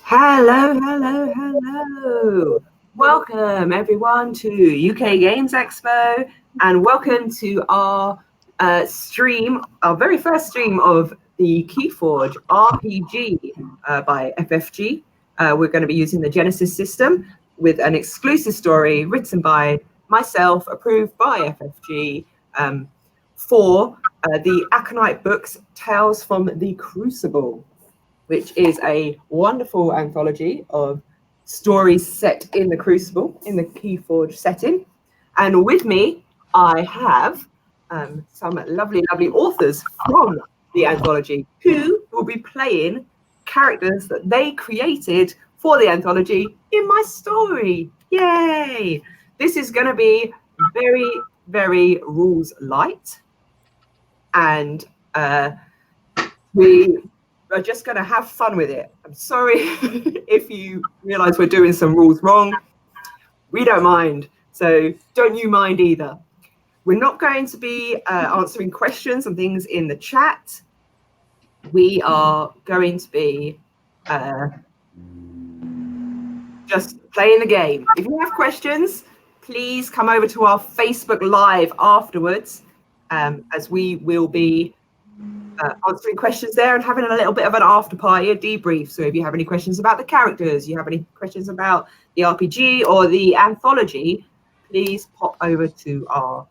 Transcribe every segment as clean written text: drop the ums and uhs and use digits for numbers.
Hello. Welcome everyone to UK Games Expo, and welcome to our stream, our very first stream of the Keyforge RPG by FFG. We're going to be using the Genesys system with an exclusive story written by myself, approved by FFG, for the Aconyte books, Tales from the Crucible, which is a wonderful anthology of stories set in the Crucible, in the Keyforge setting. And with me, I have some lovely authors from the anthology who will be playing characters that they created for the anthology in my story. Yay! This is going to be very, very rules light. And we are just going to have fun with it. I'm sorry if you realize we're doing some rules wrong. We don't mind. So don't you mind either. We're not going to be answering questions and things in the chat. We are going to be just playing the game. If you have questions, please come over to our Facebook Live afterwards, as we will be answering questions there and having a little bit of an after party, a debrief. So if you have any questions about the characters, you have any questions about the RPG or the anthology, please pop over to our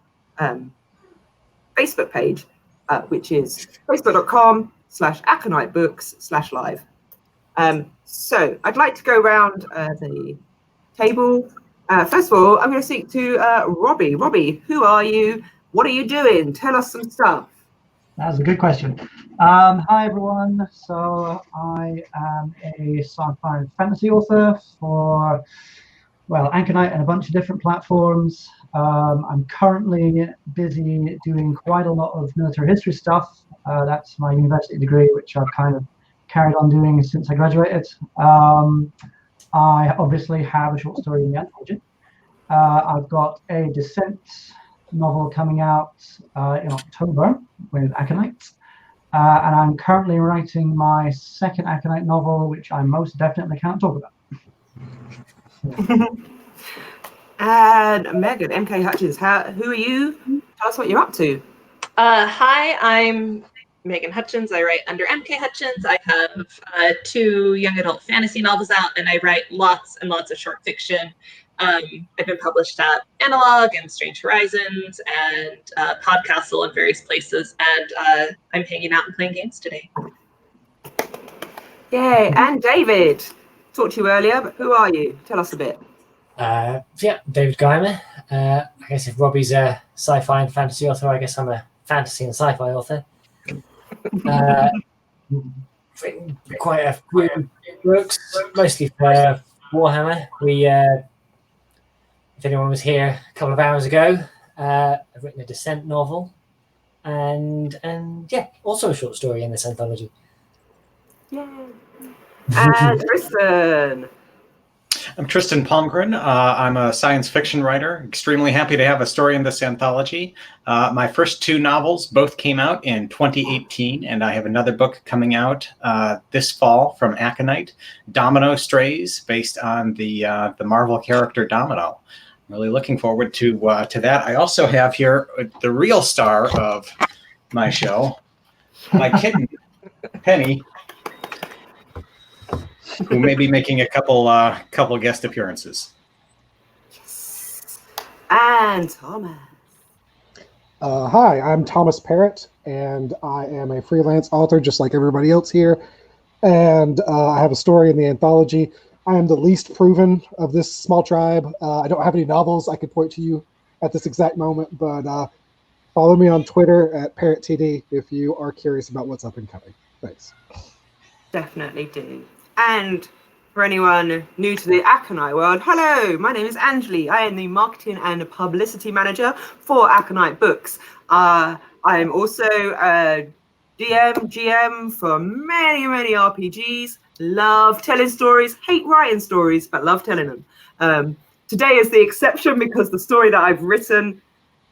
Facebook page, which is facebook.com/AconyteBooks/live. So I'd like to go around the table. First of all, I'm going to speak to Robbie. Robbie, who are you? What are you doing? Tell us some stuff. That's a good question. Hi, everyone. So I am a sci-fi and fantasy author for, well, Aconyte and a bunch of different platforms. I'm currently busy doing quite a lot of military history stuff. That's my university degree, which I've kind of carried on doing since I graduated. I obviously have a short story in the anthology. I've got a Descent novel coming out in October with Aconyte, and I'm currently writing my second Aconyte novel, which I most definitely can't talk about. And Megan, MK Hutchins, who are you? Tell us what you're up to. Hi, I'm Megan Hutchins. I write under MK Hutchins. I have 2 young adult fantasy novels out, and I write lots and lots of short fiction. I've been published at Analog and Strange Horizons and Podcastle and various places, and I'm hanging out and playing games today. Yay, and David. Talked to you earlier, but who are you? Tell us a bit. Yeah, David Guymer. I guess if Robbie's a sci-fi and fantasy author, I guess I'm a fantasy and sci-fi author. Written quite a few books, mostly for Warhammer. If anyone was here a couple of hours ago, I've written a Descent novel, and yeah, also a short story in this anthology. Yay! And Tristan. I'm Tristan Palmgren. I'm a science fiction writer. Extremely happy to have a story in this anthology. My first 2 novels both came out in 2018, and I have another book coming out this fall from Aconyte, Domino Strays, based on the Marvel character Domino. I'm really looking forward to that. I also have here the real star of my show, my kitten, Penny, who may be making a couple guest appearances. Yes. And Thomas. Hi, I'm Thomas Parrott, and I am a freelance author just like everybody else here. And I have a story in the anthology. I am the least proven of this small tribe. I don't have any novels I could point to you at this exact moment, but follow me on Twitter at ParrottTD if you are curious about what's up and coming. Thanks. Definitely do. And for anyone new to the Aconyte world, hello, my name is Anjuli. I am the marketing and publicity manager for Aconyte Books. I am also a GM for many RPGs. Love telling stories, hate writing stories, but love telling them. Today is the exception because the story that I've written,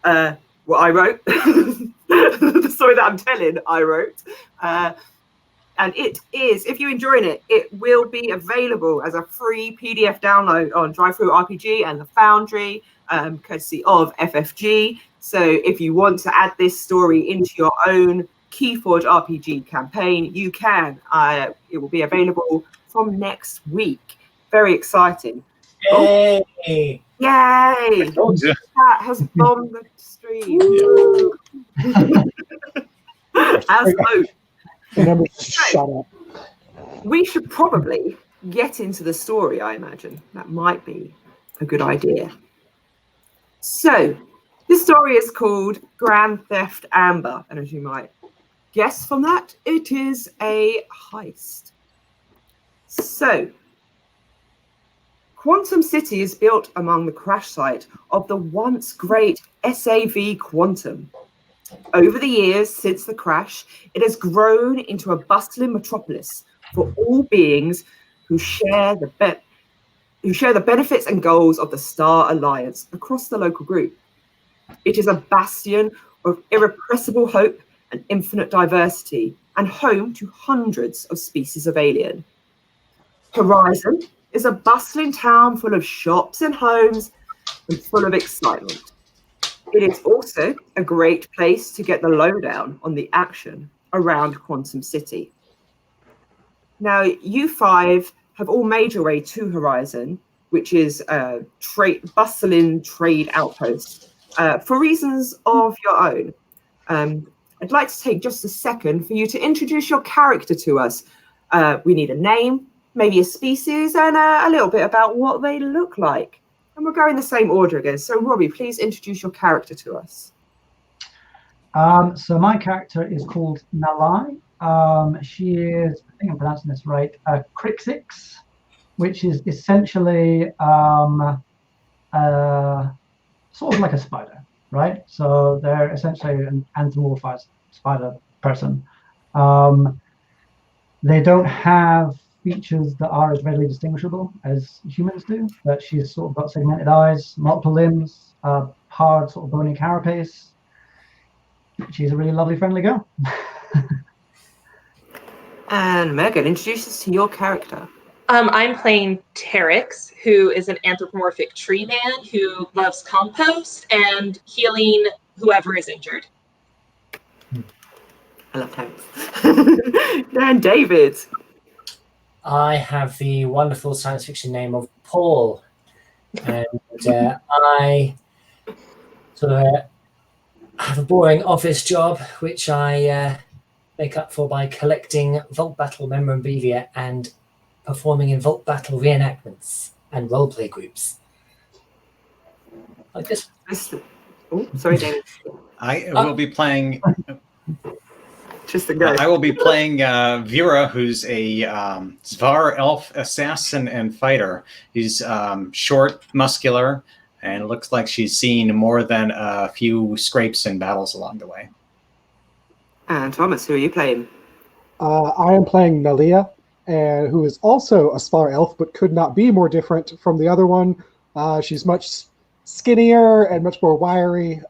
I wrote, the story that I'm telling, I wrote. And it is, if you're enjoying it, it will be available as a free PDF download on Drive-Thru RPG and the Foundry, courtesy of FFG. So if you want to add this story into your own Keyforge RPG campaign, you can. It will be available from next week. Very exciting. Yay! Yay! Yeah. That has bombed the stream. As hope. Remember, shut up. We should probably get into the story, I imagine. That might be a good idea. So, this story is called Grand Theft Amber, and as you might guess from that, it is a heist. So, Quantum City is built among the crash site of the once great SAV Quantum. Over the years since the crash, it has grown into a bustling metropolis for all beings who share the benefits and goals of the Star Alliance across the local group. It is a bastion of irrepressible hope and infinite diversity, and home to hundreds of species of alien. Horizon is a bustling town full of shops and homes and full of excitement. It is also a great place to get the lowdown on the action around Quantum City. Now, you five have all made your way to Horizon, which is a bustling trade outpost, for reasons of your own. I'd like to take just a second for you to introduce your character to us. We need a name, maybe a species, and a little bit about what they look like. And we'll go in the same order again. So, Robbie, please introduce your character to us. So my character is called Nalai. She is, I think I'm pronouncing this right, a Crixix, which is essentially sort of like a spider, right? So they're essentially an anthropomorphized spider person. They don't have features that are as readily distinguishable as humans do, but she's sort of got segmented eyes, multiple limbs, hard sort of bony carapace. She's a really lovely, friendly girl. And Megan, introduce us to your character. I'm playing Terex, who is an anthropomorphic tree man who loves compost and healing whoever is injured. I love Terex. And David. I have the wonderful science fiction name of Paul, and I sort of have a boring office job, which I make up for by collecting Vault Battle memorabilia and performing in Vault Battle reenactments and roleplay groups. Like this. Oh, sorry, David. I will be playing. Tristan, go. I will be playing Vera, who's a Svar elf assassin and fighter. He's short, muscular, and looks like she's seen more than a few scrapes and battles along the way. And Thomas, who are you playing? I am playing Nalia, and who is also a Svar elf, but could not be more different from the other one. She's much skinnier and much more wiry.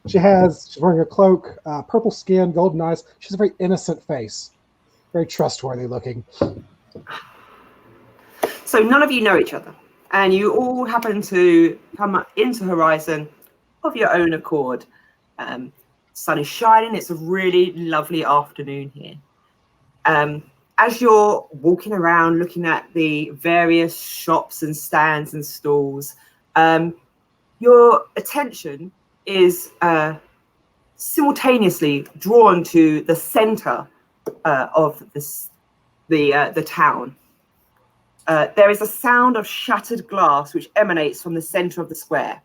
She's wearing a cloak, purple skin, golden eyes. She's a very innocent face, very trustworthy looking. So none of you know each other, and you all happen to come into Horizon of your own accord. Sun is shining. It's a really lovely afternoon here. As you're walking around looking at the various shops and stands and stalls, your attention is simultaneously drawn to the center of the town. There is a sound of shattered glass which emanates from the center of the square.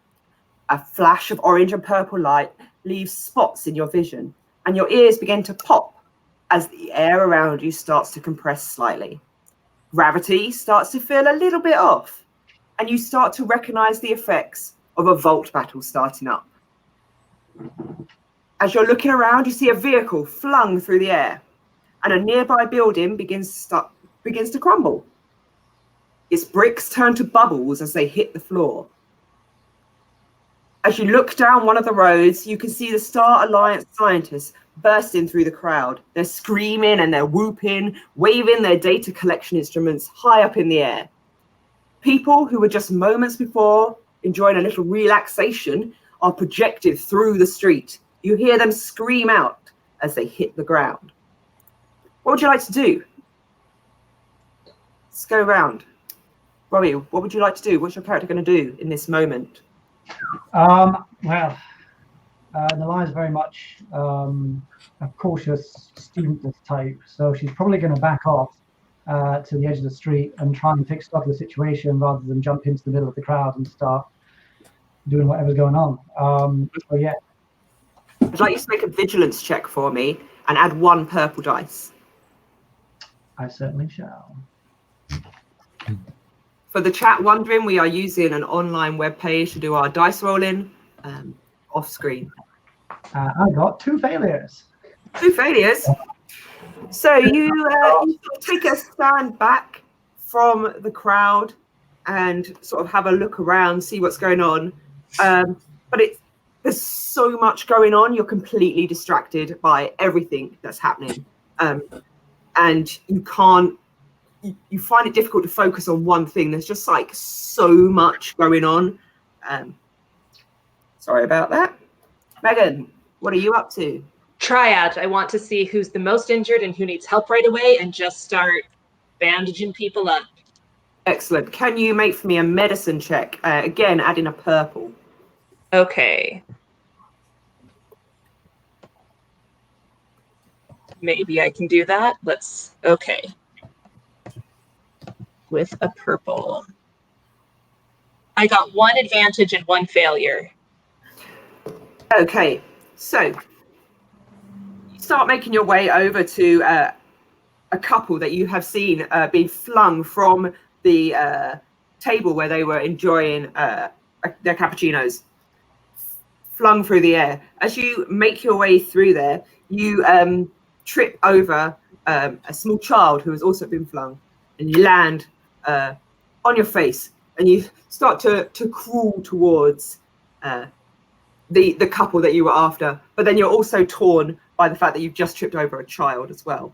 A flash of orange and purple light leaves spots in your vision, and your ears begin to pop as the air around you starts to compress slightly. Gravity starts to feel a little bit off, and you start to recognize the effects of a vault battle starting up. As you're looking around, you see a vehicle flung through the air, and a nearby building begins to crumble. Its bricks turn to bubbles as they hit the floor. As you look down one of the roads, you can see the Star Alliance scientists bursting through the crowd. They're screaming and they're whooping, waving their data collection instruments high up in the air. People who were just moments before enjoying a little relaxation are projected through the street. You hear them scream out as they hit the ground. What would you like to do? Let's go around. Robbie, what would you like to do? What's your character going to do in this moment? Well, Nalaya's very much a cautious student type, so she's probably going to back off to the edge of the street and try and take stock of the situation rather than jump into the middle of the crowd and start doing whatever's going on. So yeah. I'd like you to make a vigilance check for me and add 1 purple dice. I certainly shall. For the chat wondering, we are using an online webpage to do our dice rolling off screen. I got 2 failures. 2 failures. So you take a stand back from the crowd and sort of have a look around, see what's going on. But there's so much going on, you're completely distracted by everything that's happening. And you find it difficult to focus on one thing. There's just like so much going on. Sorry about that. Megan, what are you up to? Triage. I want to see who's the most injured and who needs help right away and just start bandaging people up. Excellent. Can you make for me a medicine check? Again, add in a purple. Okay. Maybe I can do that. Okay. With a purple. I got 1 advantage and 1 failure. Okay, so you start making your way over to a couple that you have seen being flung from the table where they were enjoying their cappuccinos, flung through the air. As you make your way through there, you trip over a small child who has also been flung, and you land on your face, and you start to crawl towards the couple that you were after, but then you're also torn by the fact that you've just tripped over a child as well.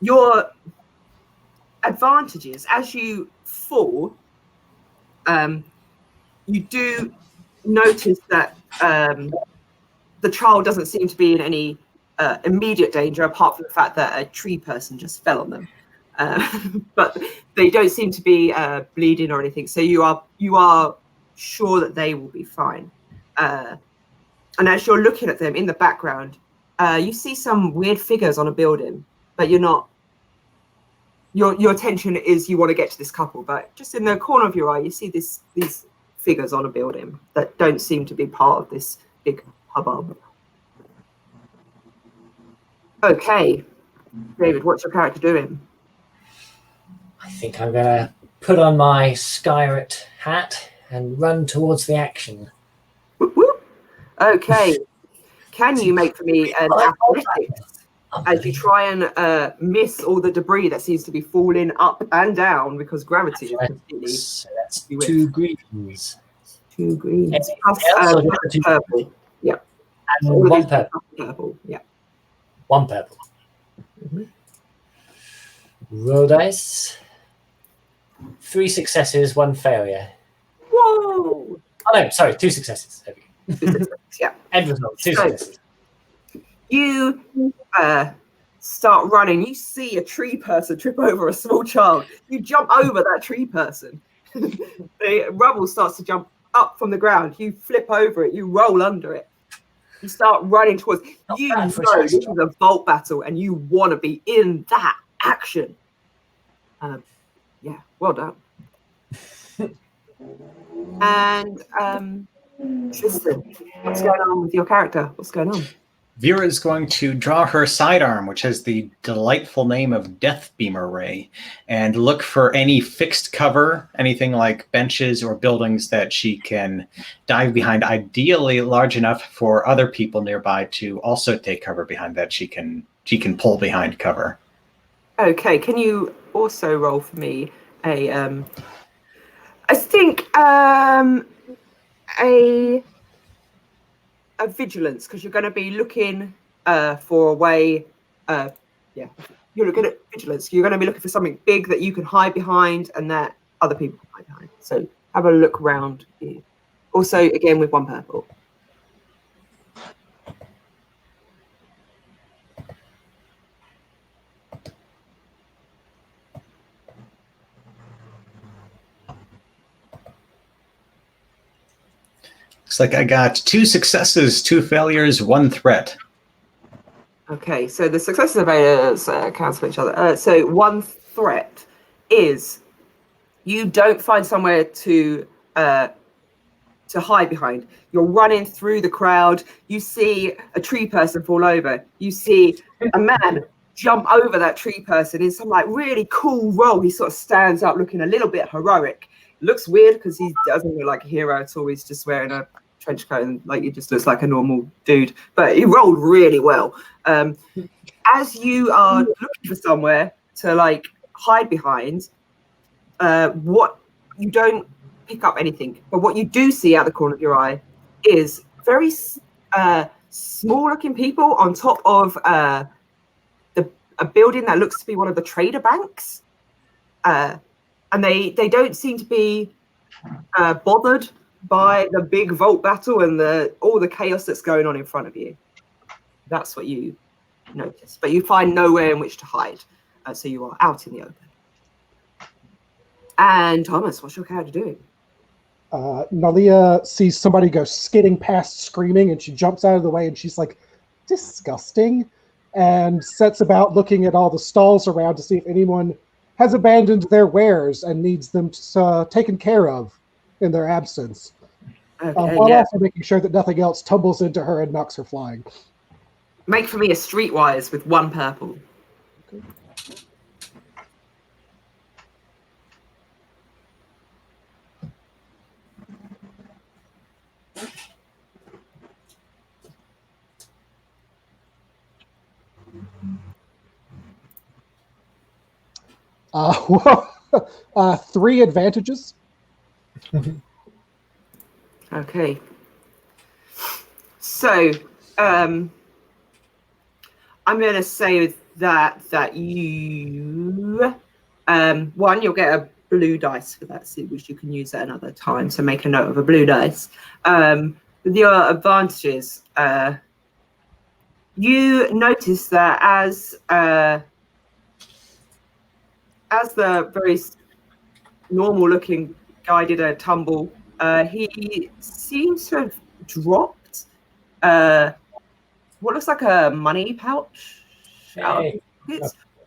Your advantages as you fall, you do notice that the child doesn't seem to be in any immediate danger, apart from the fact that a tree person just fell on them. But they don't seem to be bleeding or anything, so you are sure that they will be fine. And as you're looking at them in the background, you see some weird figures on a building, but you're not. Your attention is you want to get to this couple, but just in the corner of your eye, you see these figures on a building that don't seem to be part of this big hubbub. Okay, David, what's your character doing? I think I'm going to put on my Skyrit hat and run towards the action. Whoop, whoop. Okay, can you make for me an athletics as you try and miss all the debris that seems to be falling up and down because gravity is completely... So that's 2 greens. 2 greens. Plus, Two purple. Yeah. And All 1 these purple. Purple. Yeah. 1 purple. Mm-hmm. Roll dice. 3 successes, 1 failure. Whoa! Oh no, sorry, 2 successes. There we go. 2 successes, yeah. End result, 2 successes. You start running. You see a tree person trip over a small child. You jump over that tree person. The rubble starts to jump up from the ground. You flip over it. You roll under it. You start running towards. You know this is a vault battle, and you want to be in that action. Yeah, well done. And Tristan, what's going on with your character? What's going on? Vera is going to draw her sidearm, which has the delightful name of Death Beamer Ray, and look for any fixed cover, anything like benches or buildings that she can dive behind, ideally large enough for other people nearby to also take cover behind that she can pull behind cover. Okay, can you also roll for me a I think a vigilance, because you're going to be looking for a way. Yeah, you're looking at vigilance. You're going to be looking for something big that you can hide behind and that other people can hide behind. So have a look around here. Also, again, with 1 purple. Looks like I got 2 successes, 2 failures, 1 threat. Okay, so the successes and failures cancel each other. So 1 threat is you don't find somewhere to hide behind. You're running through the crowd. You see a tree person fall over. You see a man jump over that tree person in some like really cool role. He sort of stands up looking a little bit heroic. Looks weird because he doesn't look like a hero at all. He's just wearing a trench coat and like he just looks like a normal dude. But he rolled really well. As you are looking for somewhere to like hide behind, what you don't pick up anything, but what you do see out the corner of your eye is very small looking people on top of a building that looks to be one of the trader banks, and they don't seem to be bothered by the big vault battle and all the chaos that's going on in front of you. That's what you notice, but you find nowhere in which to hide, so you are out in the open. And Thomas, what's your character doing? Nalia sees somebody go skidding past screaming, and she jumps out of the way, and she's like, disgusting, and sets about looking at all the stalls around to see if anyone has abandoned their wares and needs them taken care of in their absence. Okay, while also making sure that nothing else tumbles into her and knocks her flying. Make for me a streetwise with 1 purple. Okay. Well, 3 advantages. Okay. So, I'm going to say that you, 1, you'll get a blue dice for that, which you can use at another time. So make a note of a blue dice. With your advantages, you notice that as the very normal-looking guy did a tumble, he seems to have dropped what looks like a money pouch, Hey.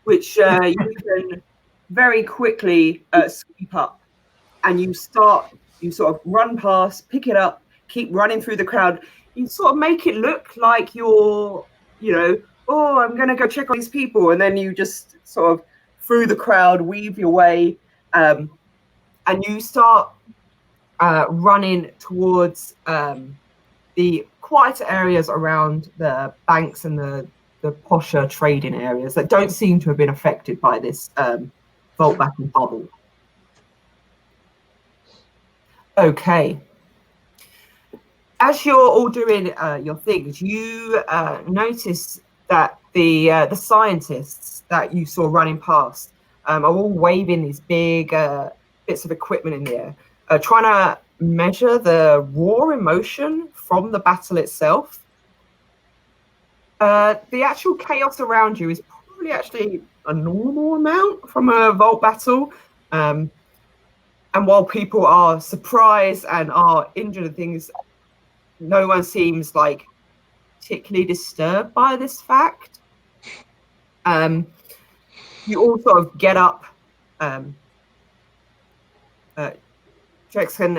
which you can very quickly sweep up, and you sort of run past, pick it up, keep running through the crowd. You sort of make it look like you're, oh, I'm going to go check on these people, and then you just sort of through the crowd weave your way, and you start running towards the quieter areas around the banks and the posher trading areas that don't seem to have been affected by this vault battle bubble. Okay. As you're all doing your things, you notice that the scientists that you saw running past are all waving these big bits of equipment in the air, trying to measure the raw emotion from the battle itself. The actual chaos around you is probably actually a normal amount from a vault battle. And while people are surprised and are injured and things, no one seems like particularly disturbed by this fact. You all sort of get up. Trex can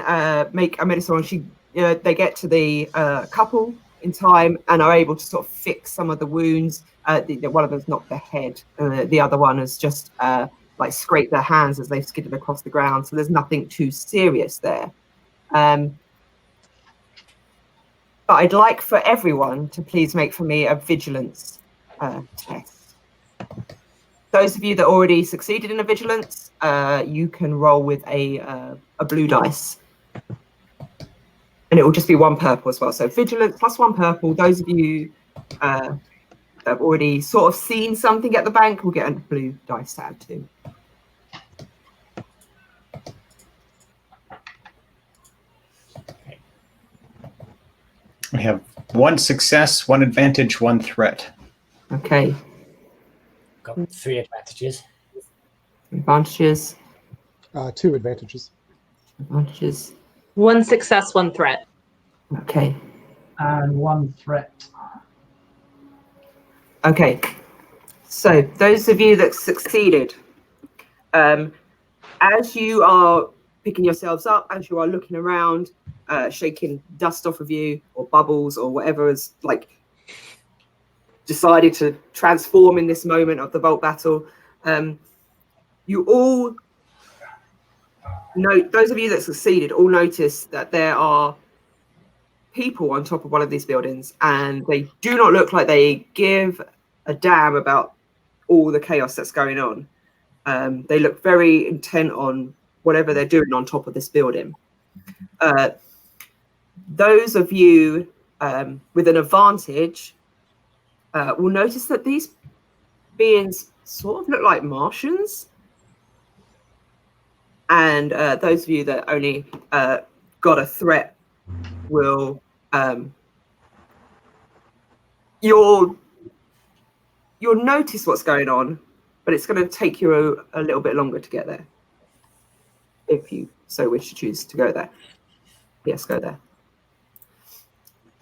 make a medicine. They get to the couple in time and are able to sort of fix some of the wounds. One of them's knocked their head, and the other one has just like scraped their hands as they've skidded across the ground. So there's nothing too serious there. But I'd like for everyone to please make for me a vigilance test. Those of you that already succeeded in a vigilance, you can roll with a blue dice. And it will just be 1 purple as well. So vigilance plus 1 purple. Those of you that have already sort of seen something at the bank will get a blue dice to add to. We have 1 success, 1 advantage, 1 threat. Okay. Got 3 advantages. Advantages. 2 advantages. Advantages. 1 success, 1 threat. Okay. And 1 threat. Okay. So those of you that succeeded, as you are picking yourselves up, as you are looking around, shaking dust off of you or bubbles or whatever is like decided to transform in this moment of the Vault battle, you all know, those of you that succeeded all notice that there are people on top of one of these buildings, and they do not look like they give a damn about all the chaos that's going on. They look very intent on whatever they're doing on top of this building. Those of you with an advantage will notice that these beings sort of look like Martians. And those of you that only got a threat will you'll notice what's going on, but it's going to take you a little bit longer to get there, if you so wish to choose to go there. Yes, go there.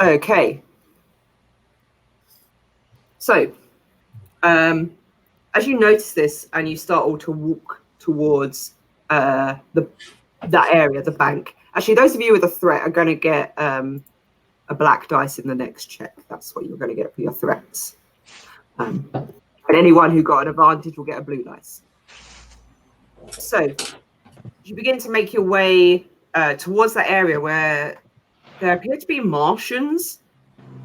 Okay. So, as you notice this and you start all to walk towards that area, the bank. Actually, those of you with a threat are going to get a black dice in the next check. That's what you're going to get for your threats. And anyone who got an advantage will get a blue dice. So you begin to make your way towards that area where there appear to be Martians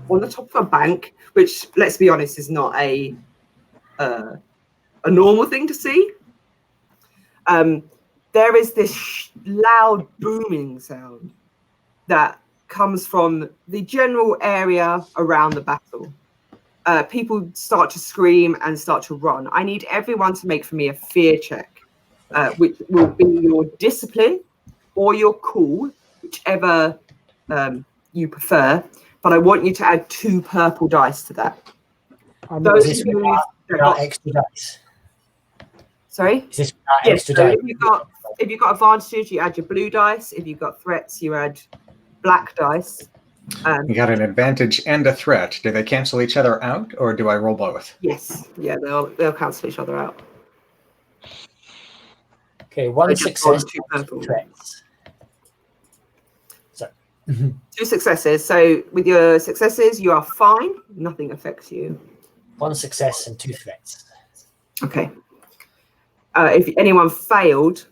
on the top of a bank, which, let's be honest, is not a normal thing to see. There is this loud booming sound that comes from the general area around the battle. People start to scream and start to run. I need everyone to make for me a fear check, which will be your discipline or your cool, whichever you prefer. But I want you to add 2 purple dice to that. Is this without extra dice? Sorry? Is this without Yes, extra so dice? if you've got advantages, you add your blue dice. If you've got threats, you add black dice. You got an advantage and a threat. Do they cancel each other out, or do I roll both? Yes, yeah, they'll cancel each other out. Okay, 1 just success, roll 2 purple. 2 threats. So, 2 successes. So with your successes, you are fine. Nothing affects you. 1 success and 2 threats. Okay. If anyone failed,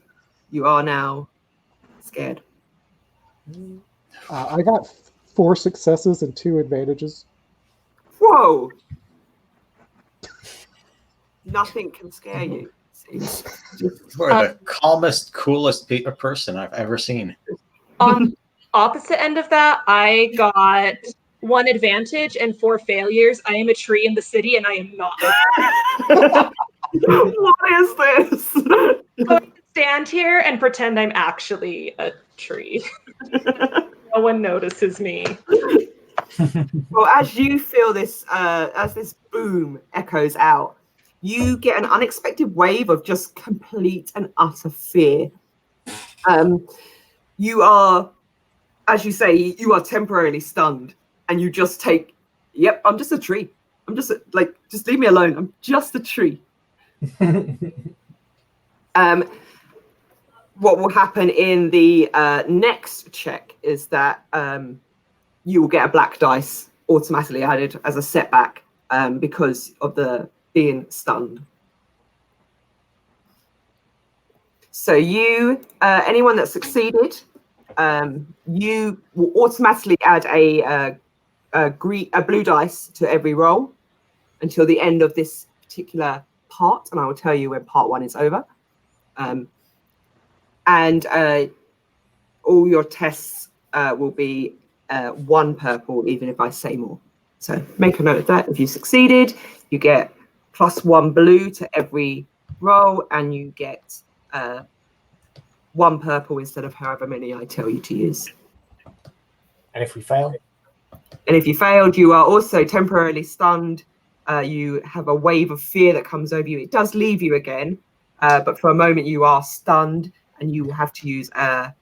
you are now scared. I got 4 successes and 2 advantages. Whoa! Nothing can scare you. Seems. You are the calmest, coolest person I've ever seen. On the opposite end of that, I got 1 advantage and 4 failures. I am a tree in the city, and I am not. What is this? I'm going to stand here and pretend I'm actually a tree. No one notices me. Well, as you feel this, as this boom echoes out, you get an unexpected wave of just complete and utter fear. You are, as you say, you are temporarily stunned, and you just take, yep, I'm just a tree. I'm just just leave me alone. I'm just a tree. What will happen in the next check is that you will get a black dice automatically added as a setback because of the being stunned. So you, anyone that succeeded, you will automatically add a blue dice to every roll until the end of this particular part, and I will tell you when part 1 is over. And all your tests will be 1 purple, even if I say more. So make a note of that. If you succeeded, you get +1 blue to every roll, and you get 1 purple instead of however many I tell you to use. And if we fail? And if you failed, you are also temporarily stunned. You have a wave of fear that comes over you. It does leave you again, but for a moment you are stunned, and you will have to use a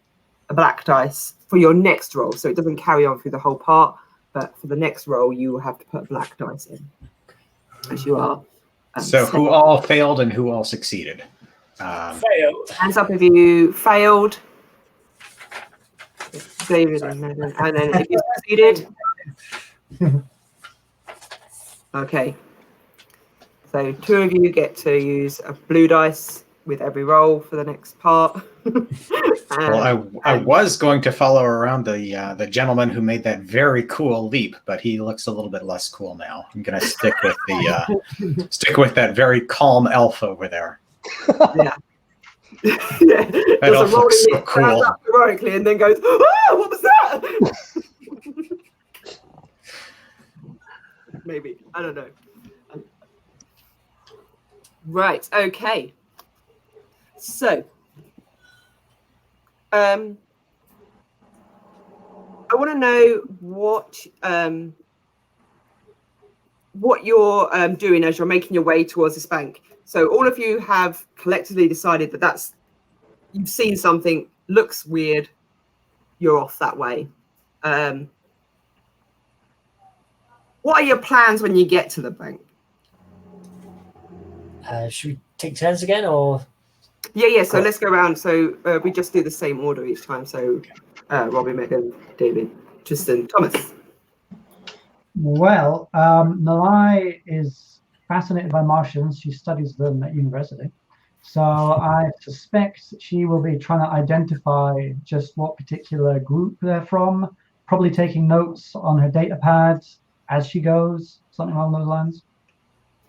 black dice for your next roll. So it doesn't carry on through the whole part, but for the next roll, you will have to put a black dice in, as you are. So who all failed and who all succeeded? Failed. Hands up if you failed. David and Megan. And then if you succeeded. Okay. So 2 of you get to use a blue dice with every roll for the next part. Well, I was going to follow around the gentleman who made that very cool leap, but he looks a little bit less cool now. I'm going to stick with that very calm elf over there. Yeah. Yeah. That elf looks so cool. Up heroically and then goes, "Oh, what was that?" Maybe, I don't know. Right. Okay. So, I want to know what you're doing as you're making your way towards this bank. So all of you have collectively decided that you've seen something, looks weird, you're off that way. What are your plans when you get to the bank? Should we take turns again, or? Yeah. So let's go around. So we just do the same order each time. So Robbie, Megan, David, Tristan, Thomas. Well, Nalai is fascinated by Martians. She studies them at university. So I suspect she will be trying to identify just what particular group they're from, probably taking notes on her data pads as she goes, something along those lines.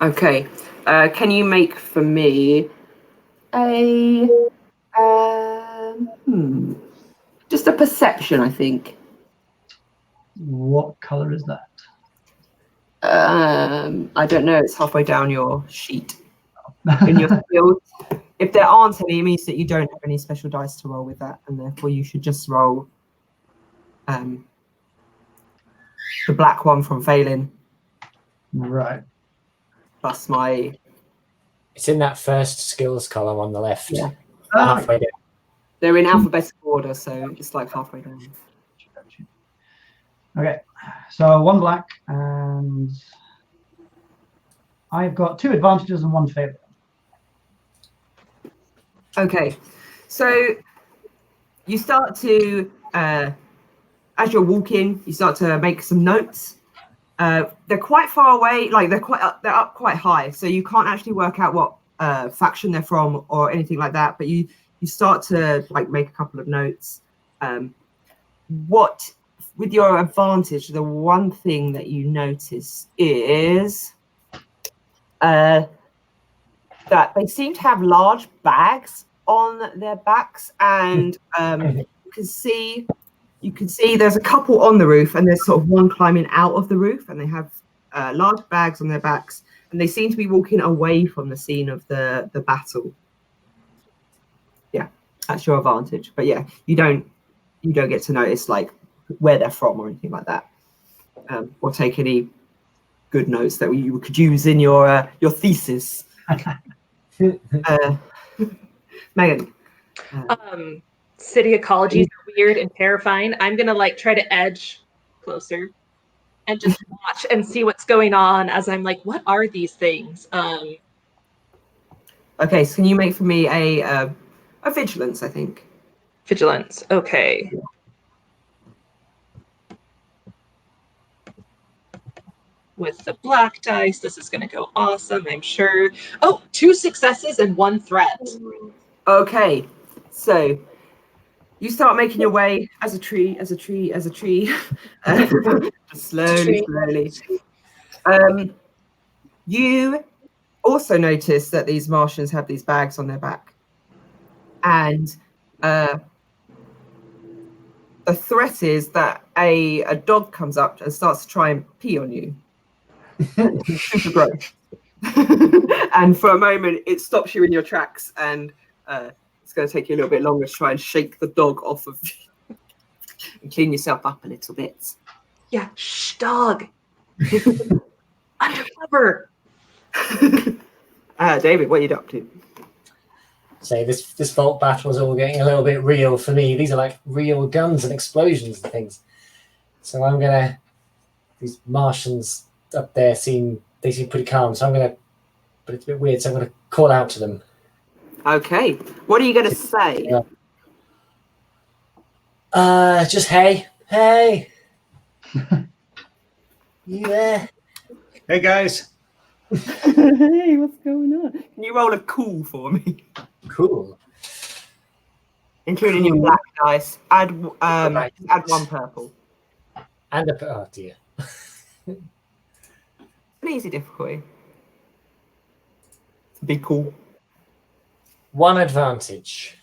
Okay. Can you make for me just a perception, I think. What color is that? I don't know. It's halfway down your sheet. In your skills. If there aren't any, it means that you don't have any special dice to roll with that, and therefore you should just roll the black one from failing. Right. Plus my... It's in that first skills column on the left. Yeah. Halfway down. They're in alphabetical order, so it's like halfway down. Okay, so 1 black, and I've got 2 advantages and 1 failure. Okay, so you start to, as you're walking, you start to make some notes. They're quite far away, like they're up quite high, so you can't actually work out what faction they're from or anything like that. But you start to like make a couple of notes. With your advantage, the one thing that you notice is that they seem to have large bags on their backs, and you can see there's a couple on the roof, and there's sort of one climbing out of the roof, and they have large bags on their backs, and they seem to be walking away from the scene of the battle. Yeah, that's your advantage. But yeah, you don't get to notice like where they're from or anything like that, or take any good notes that you could use in your thesis. Megan. City ecologies are weird and terrifying. I'm gonna like try to edge closer and just watch and see what's going on as I'm like, what are these things? Okay, so can you make for me a vigilance, I think? Vigilance. Okay. Yeah. With the black dice, this is going to go awesome, I'm sure. Oh, 2 successes and 1 threat. Okay, so you start making your way as a tree, slowly. You also notice that these Martians have these bags on their back, and the threat is that a dog comes up and starts to try and pee on you. Super gross. And for a moment, it stops you in your tracks, and it's going to take you a little bit longer to try and shake the dog off of you and clean yourself up a little bit. Yeah, shh, dog. Undercover. David, what are you up to? So this vault battle is all getting a little bit real for me. These are like real guns and explosions and things. So I'm gonna. These Martians up there seem pretty calm. So I'm gonna. But it's a bit weird. So I'm gonna call out to them. Okay. What are you going to say? Just hey. You there? Hey guys. Hey, what's going on? Can you roll a cool for me? Cool. Including your black dice. Add one purple. And oh dear. An easy difficulty. Be cool. One advantage.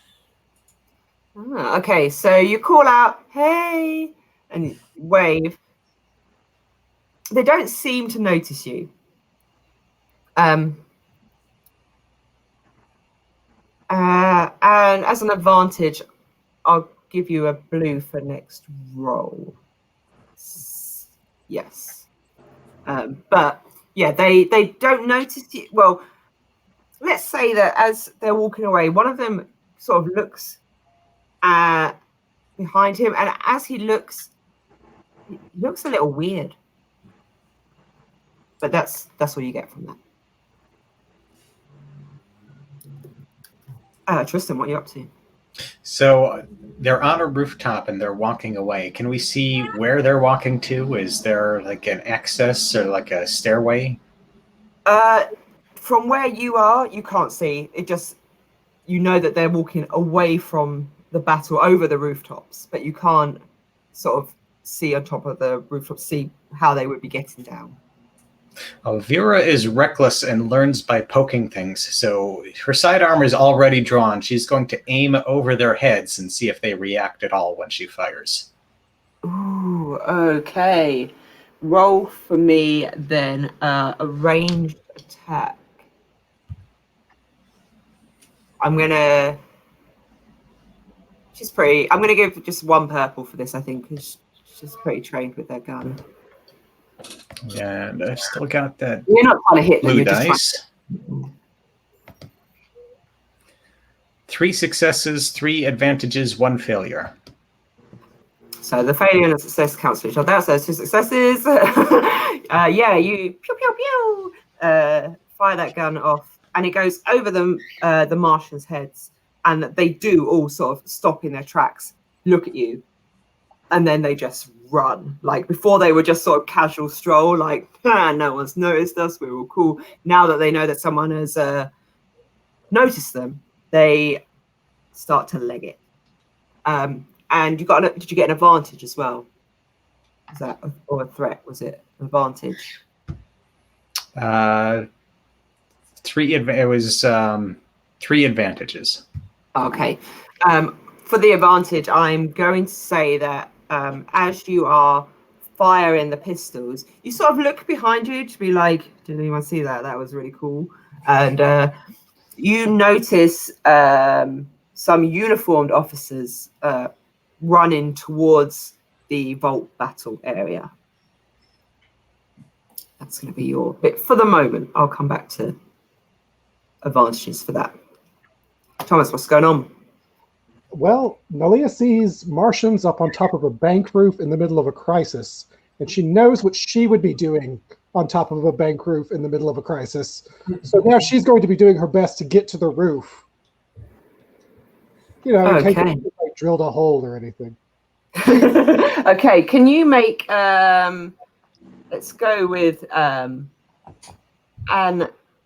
Okay, so you call out, hey, and wave. They don't seem to notice you. And as an advantage, I'll give you a blue for next roll. Yes. But yeah, they don't notice you. Well, let's say that as they're walking away, one of them sort of looks behind him, and as he looks a little weird. But that's all you get from that. Tristan, what are you up to? So they're on a rooftop and they're walking away. Can we see where they're walking to? Is there like an access or like a stairway? From where you are, you can't see. It just, you know that they're walking away from the battle over the rooftops, but you can't sort of see on top of the rooftop, see how they would be getting down. Oh, Vera is reckless and learns by poking things. So her sidearm is already drawn. She's going to aim over their heads and see if they react at all when she fires. Ooh, okay. Roll for me then a ranged attack. I'm gonna give just one purple for this, I think, because she's pretty trained with their gun. And I've still got that You're not trying to hit them, blue you're just dice. 3 successes, 3 advantages, 1 failure. So the failure and the success counts for each other. So 2 successes. Yeah, you pew pew pew fire that gun off, and it goes over them, the Martians' heads, and they do all sort of stop in their tracks, look at you, and then they just run. Like before, they were just sort of casual stroll, like no one's noticed us, we're all cool. Now that they know that someone has noticed them, they start to leg it. And did you get an advantage as well? Is that or a threat? Was it an advantage? 3 advantages. Okay. For the advantage, I'm going to say that as you are firing the pistols, you sort of look behind you to be like, did anyone see that? That was really cool. And you notice some uniformed officers running towards the vault battle area. That's going to be your bit for the moment. I'll come back to advantages for that. Thomas, what's going on? Well, Nalia sees Martians up on top of a bank roof in the middle of a crisis, and she knows what she would be doing on top of a bank roof in the middle of a crisis. So now she's going to be doing her best to get to the roof. You know, in case they drilled a hole or anything. Okay, can you make let's go with an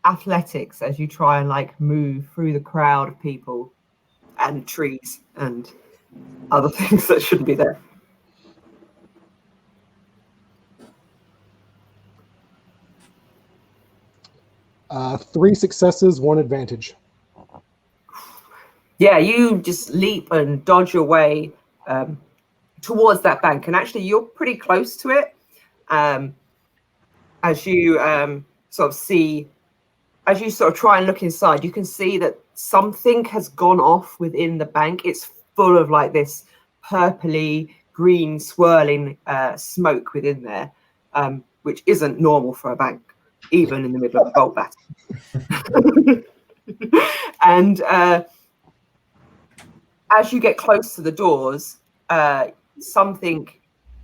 athletics as you try and like move through the crowd of people and trees and other things that shouldn't be there. Uh, 3 successes, 1 advantage. Yeah, you just leap and dodge your way towards that bank, and actually you're pretty close to it. As you sort of try and look inside, you can see that something has gone off within the bank. It's full of like this purpley green swirling smoke within there, which isn't normal for a bank, even in the middle of a bolt battle. And as you get close to the doors,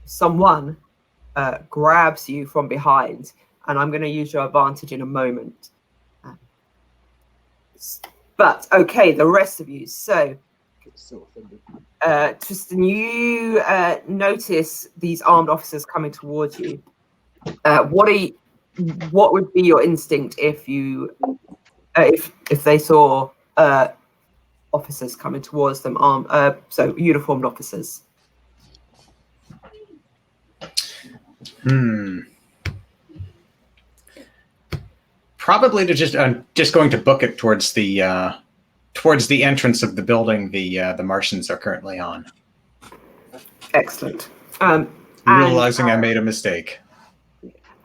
someone grabs you from behind, and I'm going to use your advantage in a moment. But okay, the rest of you. So, Tristan, you notice these armed officers coming towards you. What would be your instinct if you if they saw officers coming towards them, so uniformed officers? Probably to just going to book it towards the entrance of the building the Martians are currently on. Excellent. Realizing I made a mistake.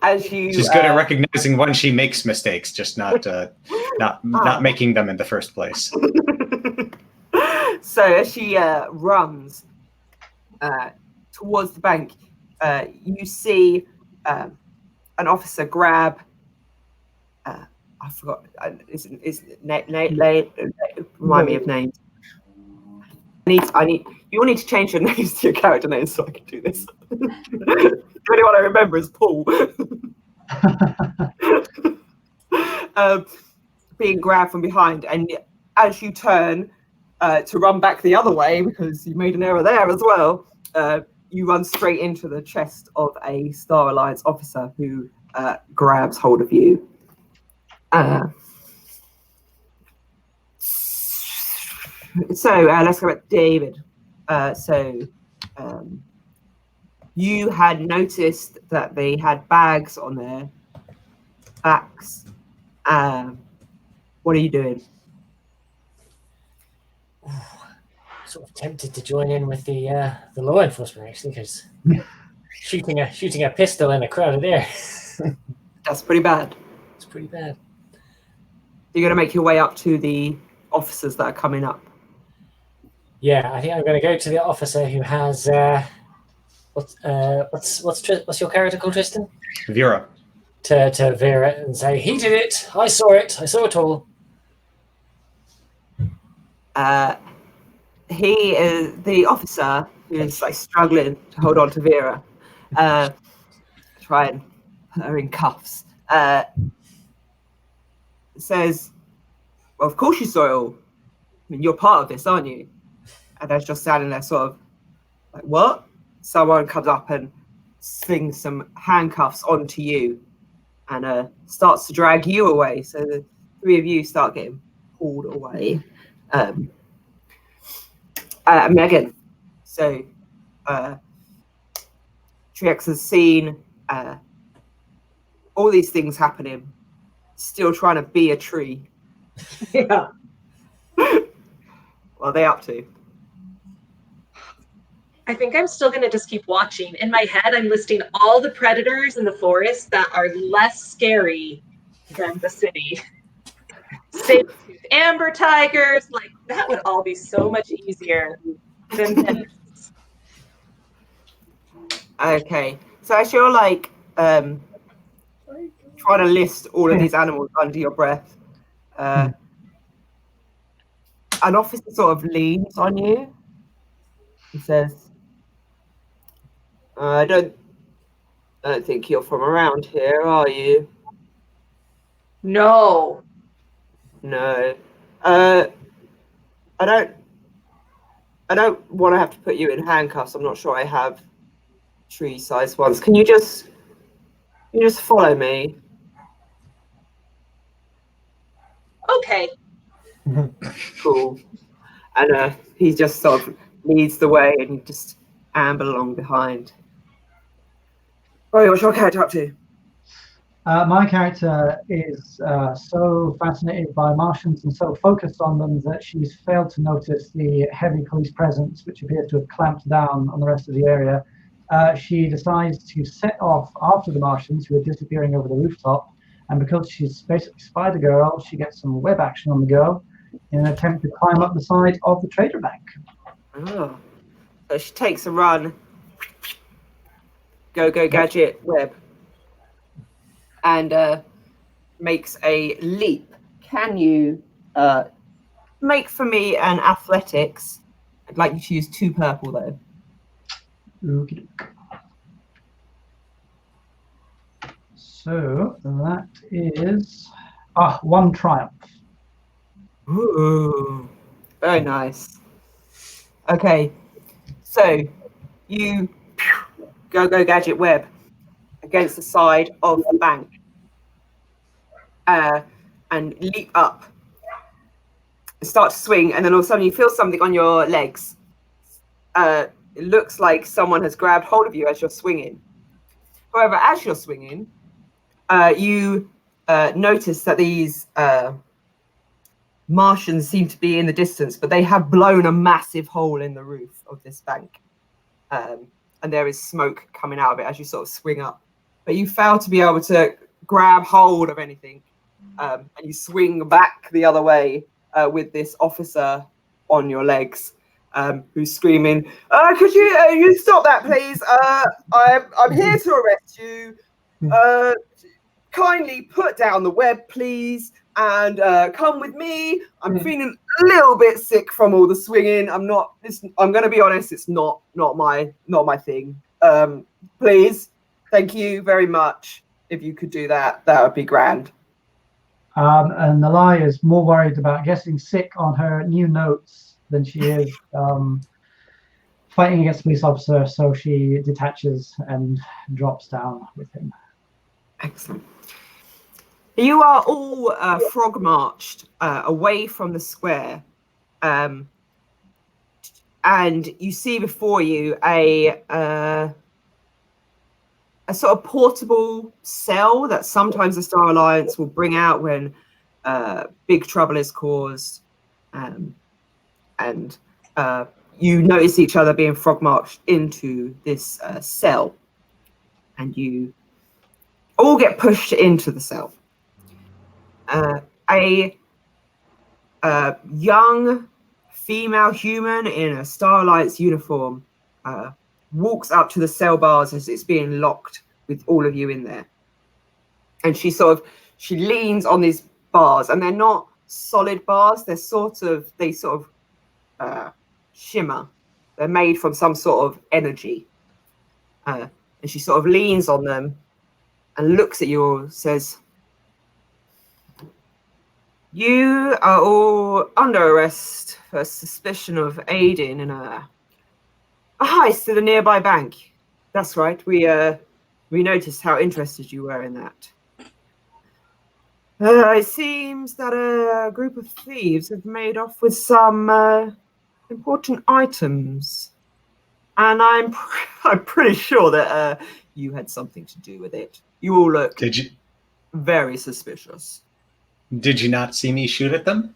As you, she's good at recognizing when she makes mistakes, just not making them in the first place. So as she runs towards the bank, you see an officer grab. I forgot. Remind me of names. You all need to change your names to your character names so I can do this. The only one I remember is Paul. Being grabbed from behind, and as you turn to run back the other way because you made an error there as well, you run straight into the chest of a Star Alliance officer who grabs hold of you. So let's go back to David. You had noticed that they had bags on their backs. What are you doing? Sort of tempted to join in with the law enforcement, actually, because shooting a pistol in a crowded area. That's pretty bad. It's pretty bad. You're going to make your way up to the officers that are coming up. Yeah, I think I'm going to go to the officer who has what's your character called, Tristan? Vera. To Vera and say, he did it. I saw it. I saw it all. He is the officer who is like struggling to hold on to Vera. Try and put her in cuffs. Says, well, of course you saw it all. I mean, you're part of this, aren't you? And they're just standing there sort of like, what? Someone comes up and slings some handcuffs onto you and starts to drag you away. So the three of you start getting pulled away. Megan, so Trix has seen all these things happening, still trying to be a tree. Yeah. What are they up to? I think I'm still going to just keep watching. In my head, I'm listing all the predators in the forest that are less scary than the city. Saber-tooth amber tigers, like that would all be so much easier than this. Okay, so as you're like trying to list all of these animals under your breath, an officer sort of leans on you and says, I don't think you're from around here, are you? No. No. I don't want to have to put you in handcuffs. I'm not sure I have tree-sized ones. Can you just follow me? Okay. Cool. And he just sort of leads the way and you just amble along behind. Oh, what's your character up to? My character is so fascinated by Martians and so focused on them that she's failed to notice the heavy police presence, which appears to have clamped down on the rest of the area. She decides to set off after the Martians, who are disappearing over the rooftop. And because she's basically Spider-Girl, she gets some web action on the go in an attempt to climb up the side of the Trader Bank. Oh. So she takes a run. Go gadget web. And makes a leap. Can you make for me an athletics? I'd like you to use 2 purple though. Okay. So that is 1 triumph. Ooh, very nice. Okay, so you go gadget web against the side of the bank and leap up and start to swing, and then all of a sudden you feel something on your legs. It looks like someone has grabbed hold of you as you're swinging. However, as you're swinging, you notice that these Martians seem to be in the distance, but they have blown a massive hole in the roof of this bank. And there is smoke coming out of it as you sort of swing up. But you fail to be able to grab hold of anything. And you swing back the other way with this officer on your legs, who's screaming, could you stop that, please? I'm here to arrest you. Kindly put down the web, please, and come with me. I'm feeling a little bit sick from all the swinging. I'm going to be honest, it's not my thing. Please, thank you very much. If you could do that, that would be grand. And Nalai is more worried about getting sick on her new notes than she is fighting against a police officer, so she detaches and drops down with him. Excellent. You are all frog marched away from the square, and you see before you a sort of portable cell that sometimes the Star Alliance will bring out when big trouble is caused, and you notice each other being frog marched into this cell, and you all get pushed into the cell. A young female human in a Star Alliance uniform walks up to the cell bars as it's being locked with all of you in there. And she leans on these bars, and they're not solid bars. They sort of shimmer. They're made from some sort of energy. And she sort of leans on them and looks at you all, says, "You are all under arrest for suspicion of aiding in a heist at a nearby bank. That's right. We noticed how interested you were in that. It seems that a group of thieves have made off with some important items, and I'm pretty sure that you had something to do with it. You all look very suspicious. Did you not see me shoot at them?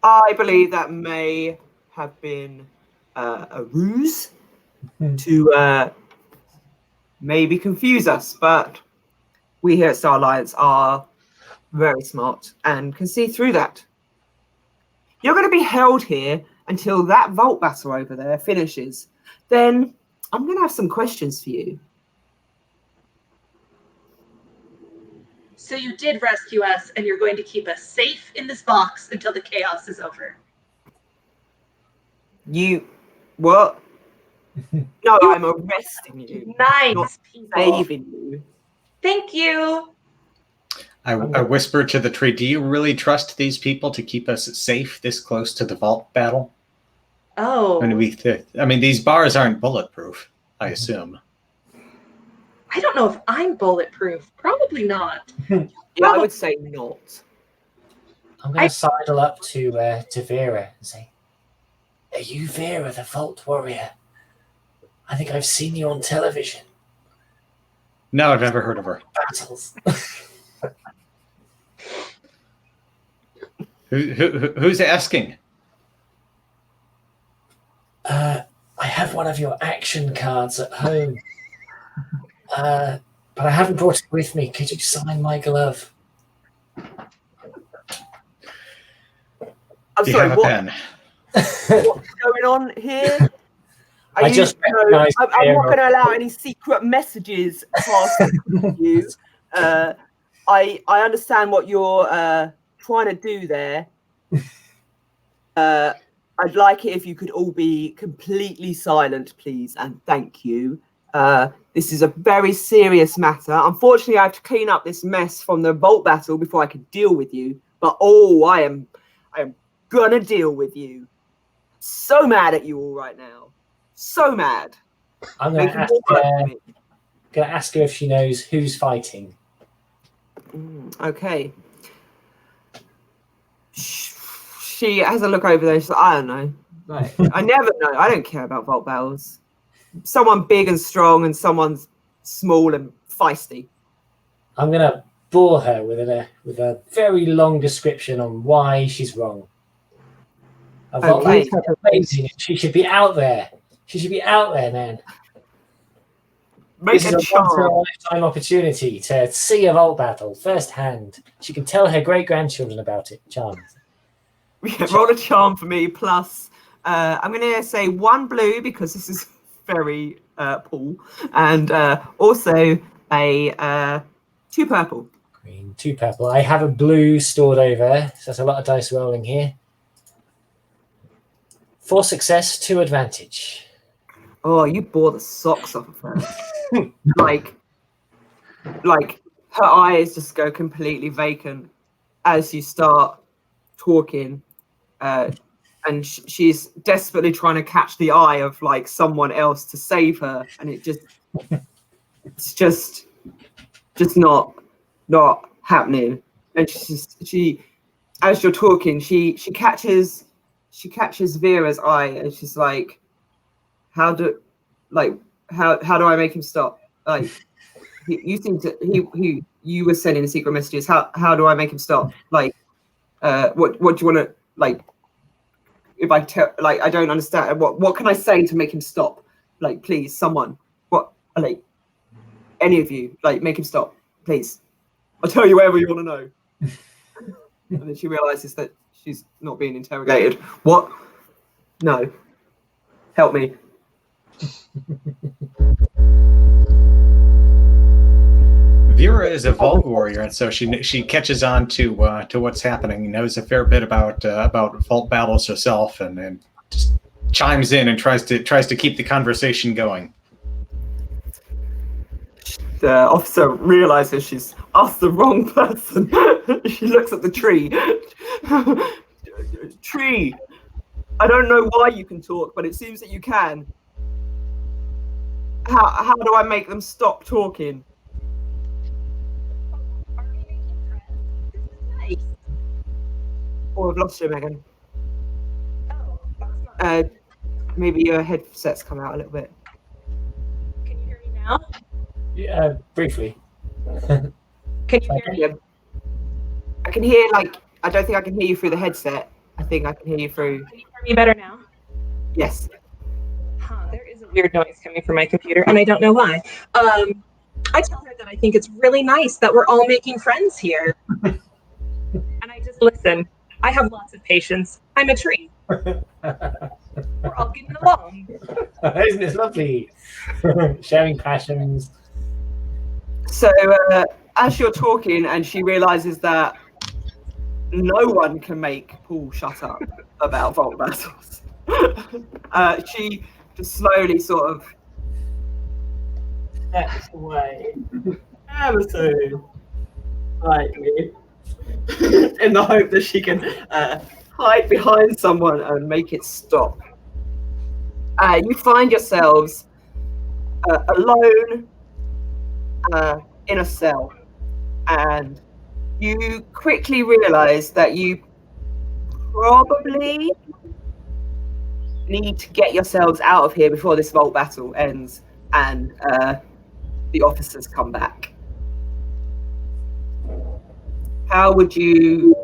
I believe that may have been a ruse to maybe confuse us, but we here at Star Alliance are very smart and can see through that. You're going to be held here until that vault battle over there finishes. Then I'm going to have some questions for you. So you did rescue us, and you're going to keep us safe in this box until the chaos is over. You what? No, I'm arresting you. Nice not people. Saving you. Thank you. I whisper to the tree, do you really trust these people to keep us safe this close to the vault battle? Oh. I mean, these bars aren't bulletproof, I assume. I don't know if I'm bulletproof. Probably not. Yeah, I would say not. I'm going to sidle up to Vera and say, "Are you Vera, the Vault Warrior? I think I've seen you on television." No, I've never heard of her. Battles. Who's asking? I have one of your action cards at home, but I haven't brought it with me. Could you sign my glove? I'm Do you sorry, have a what, pen? what's going on here? I just recognized I'm not going to allow any secret messages past you. I understand what you're trying to do there. I'd like it if you could all be completely silent, please, and thank you. This is a very serious matter. Unfortunately, I have to clean up this mess from the Vault battle before I can deal with you. But I am gonna deal with you. So mad at you all right now. So mad. I'm going to ask her if she knows who's fighting. Okay. She has a look over there. She's like, I don't know. Like, I never know. I don't care about Vault battles. Someone big and strong and someone small and feisty. I'm going to bore her with a very long description on why she's wrong. Okay. Amazing. She should be out there. She should be out there, man. Make This is a a charm. once-in-a-lifetime opportunity to see a Vault battle firsthand. She can tell her great-grandchildren about it. Charmed. Yeah, roll a charm for me, plus I'm going to say 1 blue because this is very Paul, and also a 2 purple. Green, 2 purple. I have a blue stored over, so that's a lot of dice rolling here. 4 success, 2 advantage. Oh, you bore the socks off of her. like her eyes just go completely vacant as you start talking. And she's desperately trying to catch the eye of like someone else to save her, and it's just not happening. And she as you're talking, she catches Vera's eye, and she's like, how do I make him stop? Like, you were sending the secret messages. How do I make him stop? Like, what do you want to, like, if I tell, like, I don't understand. What can I say to make him stop? Like, please, someone, like, any of you, like, make him stop, please. I'll tell you whatever you want to know. And then she realizes that she's not being interrogated. What? No. Help me. Vera is a Vault warrior, and so she catches on to what's happening. Knows a fair bit about Vault battles herself, and just chimes in and tries to keep the conversation going. The officer realizes she's asked the wrong person. She looks at the tree. Tree, I don't know why you can talk, but it seems that you can. How do I make them stop talking? Oh, I've lost you, Megan. Maybe your headsets come out a little bit. Can you hear me now? Yeah, briefly. Can you hear me? I can hear, like, I don't think I can hear you through the headset. I think I can hear you through. Can you hear me better now? Yes. Huh, there is a weird noise coming from my computer, and I don't know why. I tell her that I think it's really nice that we're all making friends here. And I just listen. I have lots of patience. I'm a tree. We're all getting along. Isn't it lovely? Sharing passions. So as you're talking, and she realizes that no one can make Paul shut up about Vault battles, she just slowly sort of steps away, ever so slightly, in the hope that she can hide behind someone and make it stop. You find yourselves alone in a cell, and you quickly realize that you probably need to get yourselves out of here before this Vault battle ends, and the officers come back. How would you?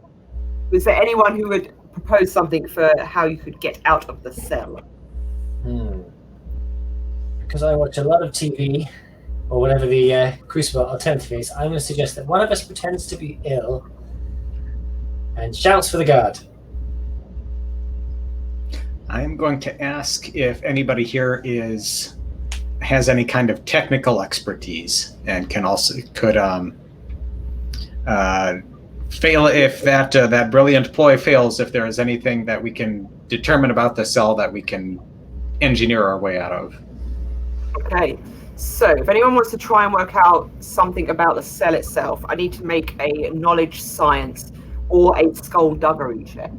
Was there anyone who would propose something for how you could get out of the cell? Because I watch a lot of TV, or whatever the Crucible alternative is, I'm going to suggest that one of us pretends to be ill and shouts for the guard. I'm going to ask if anybody here has any kind of technical expertise and could fail if that brilliant ploy fails. If there is anything that we can determine about the cell that we can engineer our way out of. Okay, so if anyone wants to try and work out something about the cell itself, I need to make a knowledge science or a skullduggery check.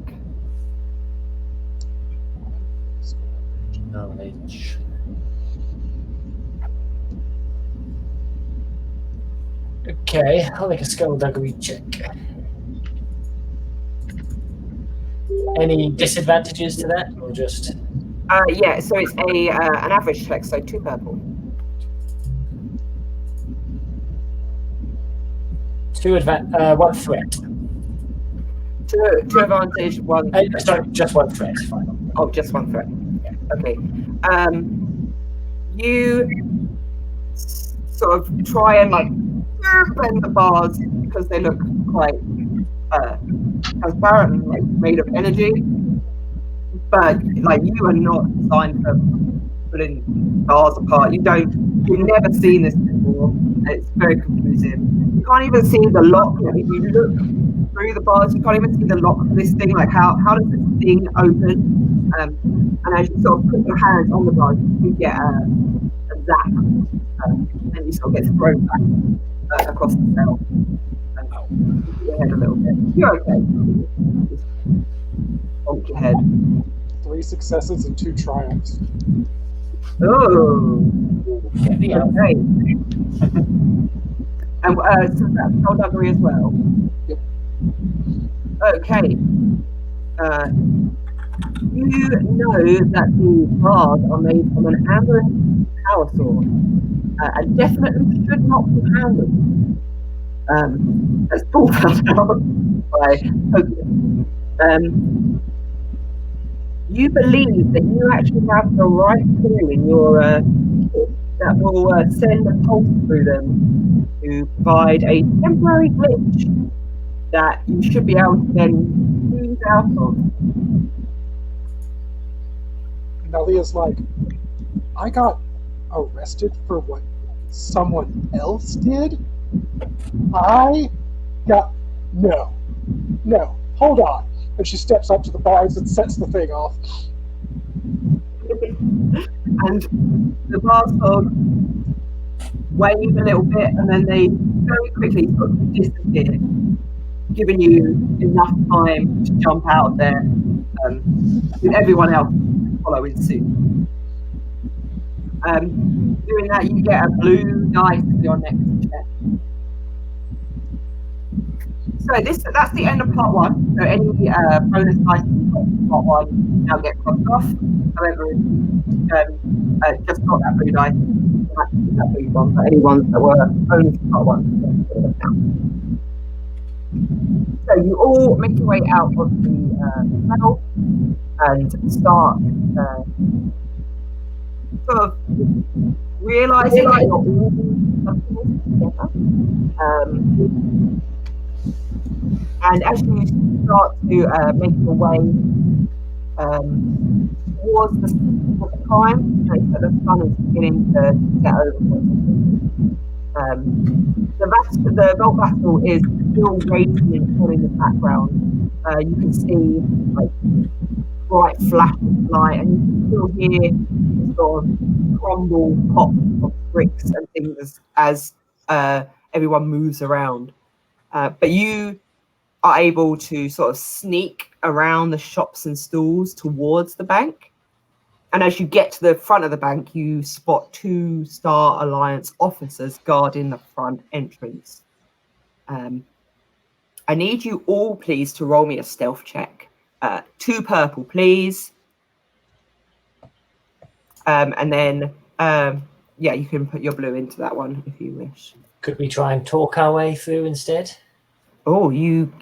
Knowledge. Okay, I'll make a skullduggery check. Any disadvantages to that, or just? Yeah, so it's an average check, so 2 purple. 1 threat. 2 advantage, 1. Sorry, just 1 threat. Fine. Oh, just 1 threat. Okay. You sort of try and bend the bars because they look quite transparent and made of energy, but you are not designed for pulling bars apart. You've never seen this before. It's very confusing. You can't even see the lock. If you look through the bars, you can't even see the lock for this thing. How does this thing open? And as you sort of put your hands on the bars, you get a zap, and you sort of get thrown back across the cell. Your head a little bit. You're okay. Just bonk your head. 3 successes and 2 triumphs. Oh, okay. And so that's skullduggery as well. Yep. Okay. You know that the bars are made from an amber power source, and definitely should not be handled. Let's pull that out by poking it. You believe that you actually have the right tool in your kit that will send a pulse through them to provide a temporary glitch that you should be able to then move out of. Nalia's like, I got arrested for what someone else did? No, hold on. And she steps up to the bars and sets the thing off. And the bars sort of wave a little bit, and then they very quickly sort of disappear, giving you enough time to jump out there, with everyone else following suit. Doing that, you get a blue dice for your next check. So that's the end of part 1. So any bonus dice you've got for part 1 now get crossed off. However, just got that blue dice, you have to keep that blue one. But any ones that were bonus for part 1, so you all make your way out of the tunnel and start sort of realizing that you're all together. And as you start to make your way towards the time, the sun is beginning to get over. The Vault Battle is still raging in the background. You can see bright flashes of light, and you can still hear the sort of crumble pop of bricks and things as everyone moves around. But you are able to sort of sneak around the shops and stalls towards the bank. And as you get to the front of the bank, you spot 2 Star Alliance officers guarding the front entrance. I need you all, please, to roll me a stealth check. 2 purple, please. And then yeah, you can put your blue into that one if you wish. Could we try and talk our way through instead? Oh, you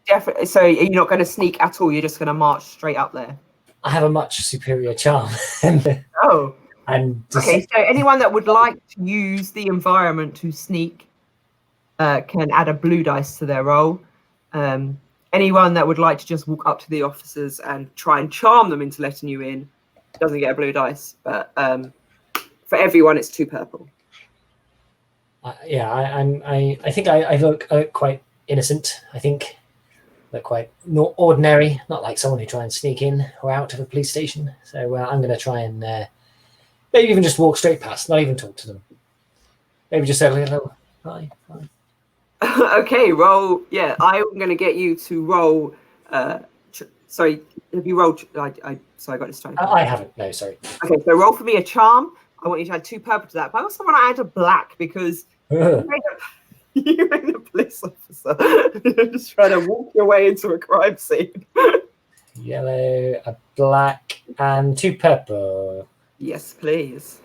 definitely. So you're not going to sneak at all. You're just going to march straight up there. I have a much superior charm. Oh. And Okay, so anyone that would like to use the environment to sneak can add a blue dice to their roll. Anyone that would like to just walk up to the officers and try and charm them into letting you in doesn't get a blue dice. But for everyone, it's 2 purple. Yeah, I think I look quite innocent. I think they're quite not ordinary, not like someone who try and sneak in or out of a police station. So I'm going to try and maybe even just walk straight past, not even talk to them. Maybe just say hello, hi. Okay, roll. Yeah, I'm going to get you to roll. Sorry, have you rolled? Sorry, I got distracted. I haven't. No, sorry. Okay, so roll for me a charm. I want you to add 2 purple to that. But I also want to add a black because you made a police officer. You're just trying to walk your way into a crime scene. Yellow, a black, and 2 purple. Yes, please.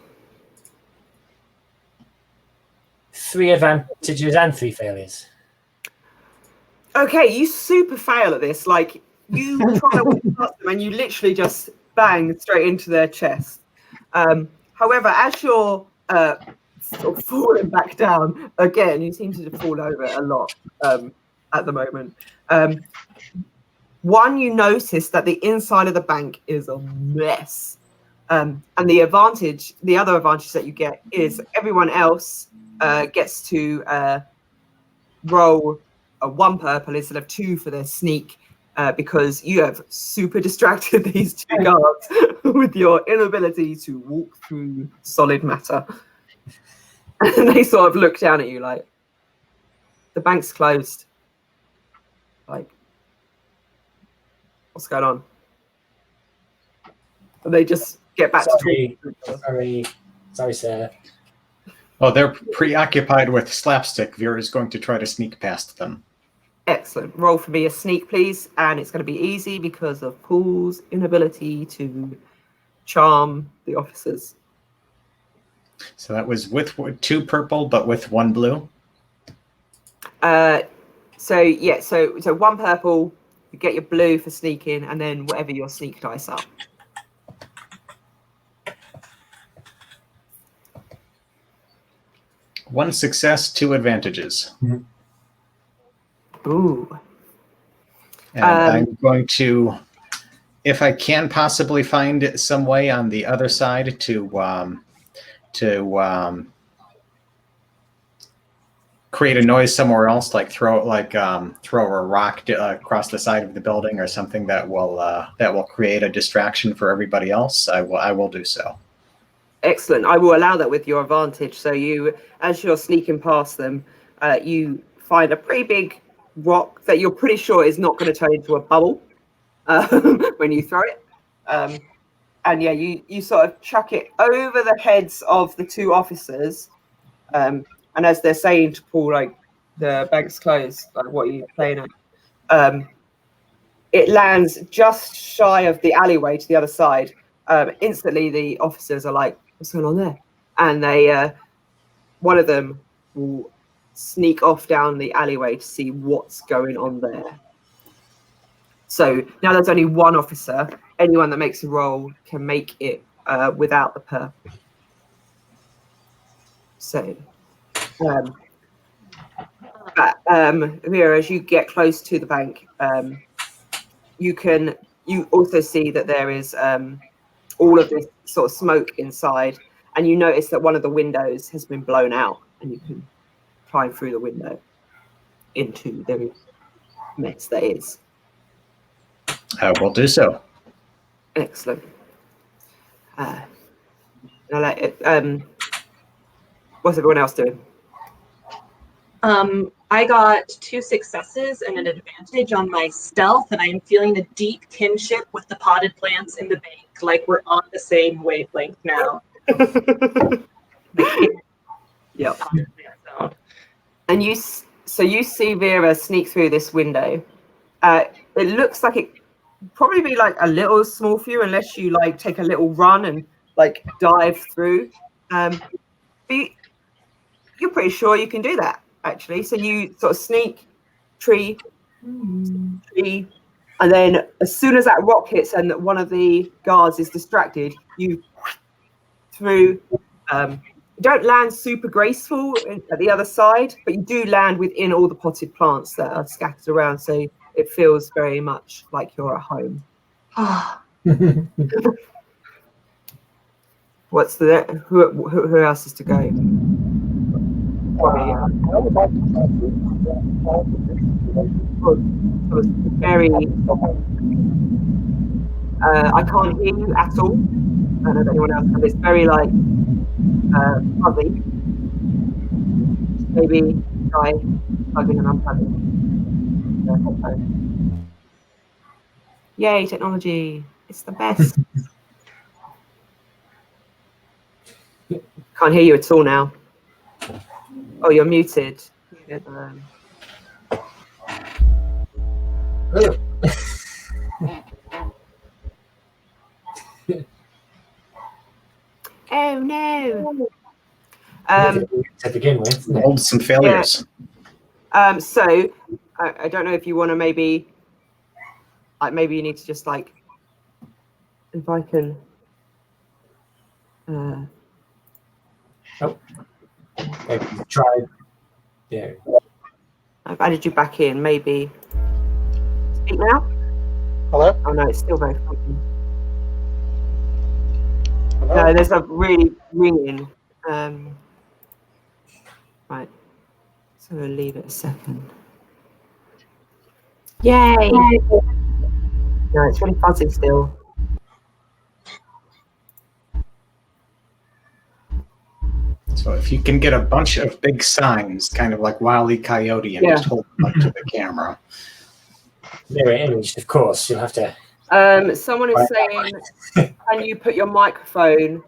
3 advantages and 3 failures. Okay, you super fail at this. Like, you try to walk past them and you literally just bang straight into their chest. However, as you're sort of falling back down, again, you seem to fall over a lot at the moment. One, you notice that the inside of the bank is a mess. And the other advantage that you get is everyone else gets to roll a 1 purple instead of 2 for their sneak because you have super distracted these 2 guards with your inability to walk through solid matter. And they sort of look down at you like, the bank's closed. Like, what's going on? And they just get back to talking. Sorry, sir. Oh, they're preoccupied with slapstick. Vera's going to try to sneak past them. Excellent. Roll for me a sneak, please. And it's going to be easy because of Paul's inability to charm the officers. So that was with 2 purple, but with 1 blue? So 1 purple, you get your blue for sneaking, and then whatever your sneak dice are. One success, 2 advantages. Ooh. And I'm going to, if I can possibly find some way on the other side to create a noise somewhere else, like throw a rock across the side of the building or something that will create a distraction for everybody else, I will do so. Excellent. I will allow that with your advantage. So you, as you're sneaking past them, you find a pretty big rock that you're pretty sure is not going to turn into a bubble when you throw it. And yeah, you sort of chuck it over the heads of the 2 officers. And as they're saying to Paul, like, the bank's closed, like, what are you playing at? It lands just shy of the alleyway to the other side. Instantly, the officers are like, what's going on there? And they, one of them will sneak off down the alleyway to see what's going on there. So now there's only 1 officer. Anyone that makes a roll can make it without the purple. So, Vera, as you get close to the bank, you also see that there is all of this sort of smoke inside, and you notice that one of the windows has been blown out, and you can climb through the window into the mess that is. I will do so. Excellent. What's everyone else doing? I got 2 successes and an advantage on my stealth, and I'm feeling a deep kinship with the potted plants in the bank. Like, we're on the same wavelength now. Yep. And you see Vera sneak through this window. It looks like it probably be like a little small for you unless you like take a little run and like dive through. you're pretty sure you can do that, actually. So you sort of sneak, tree, tree, and then as soon as that rock hits and one of the guards is distracted, you through. You don't land super graceful at the other side, but you do land within all the potted plants that are scattered around, so it feels very much like you're at home. What's the who else is to go? Very. I can't hear you at all. I don't know if anyone else can. It's very like fuzzy. Maybe try plugging and unplugging. Yay, technology! It's the best. Can't hear you at all now. Oh, you're muted. Oh no. To begin with, hold some failures. Yeah. So I don't know if you want to maybe you need to just like if I can. Maybe try. Yeah. I've added you back in. Maybe speak now. Hello? Oh no, it's still very funky. No, there's a really ringing. Right. So we'll leave it a second. Yay! No, it's really fuzzy still. So if you can get a bunch of big signs, kind of like Wile E. Coyote, and just hold them up to the camera. Mirror image, of course. You'll have to. Someone is saying, can you put your microphone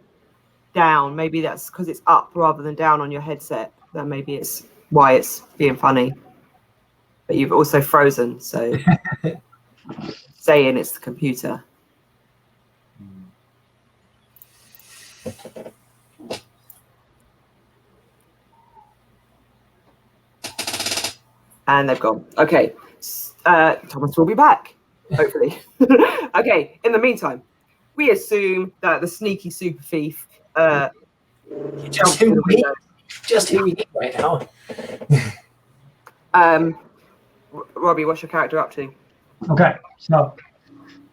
down? Maybe that's because it's up rather than down on your headset. That maybe it's why it's being funny. But you've also frozen, so saying it's the computer. And they've gone. Okay, Thomas will be back, hopefully. Okay, in the meantime, we assume that the sneaky super thief Just who we need right now. Robbie, what's your character up to? Okay, so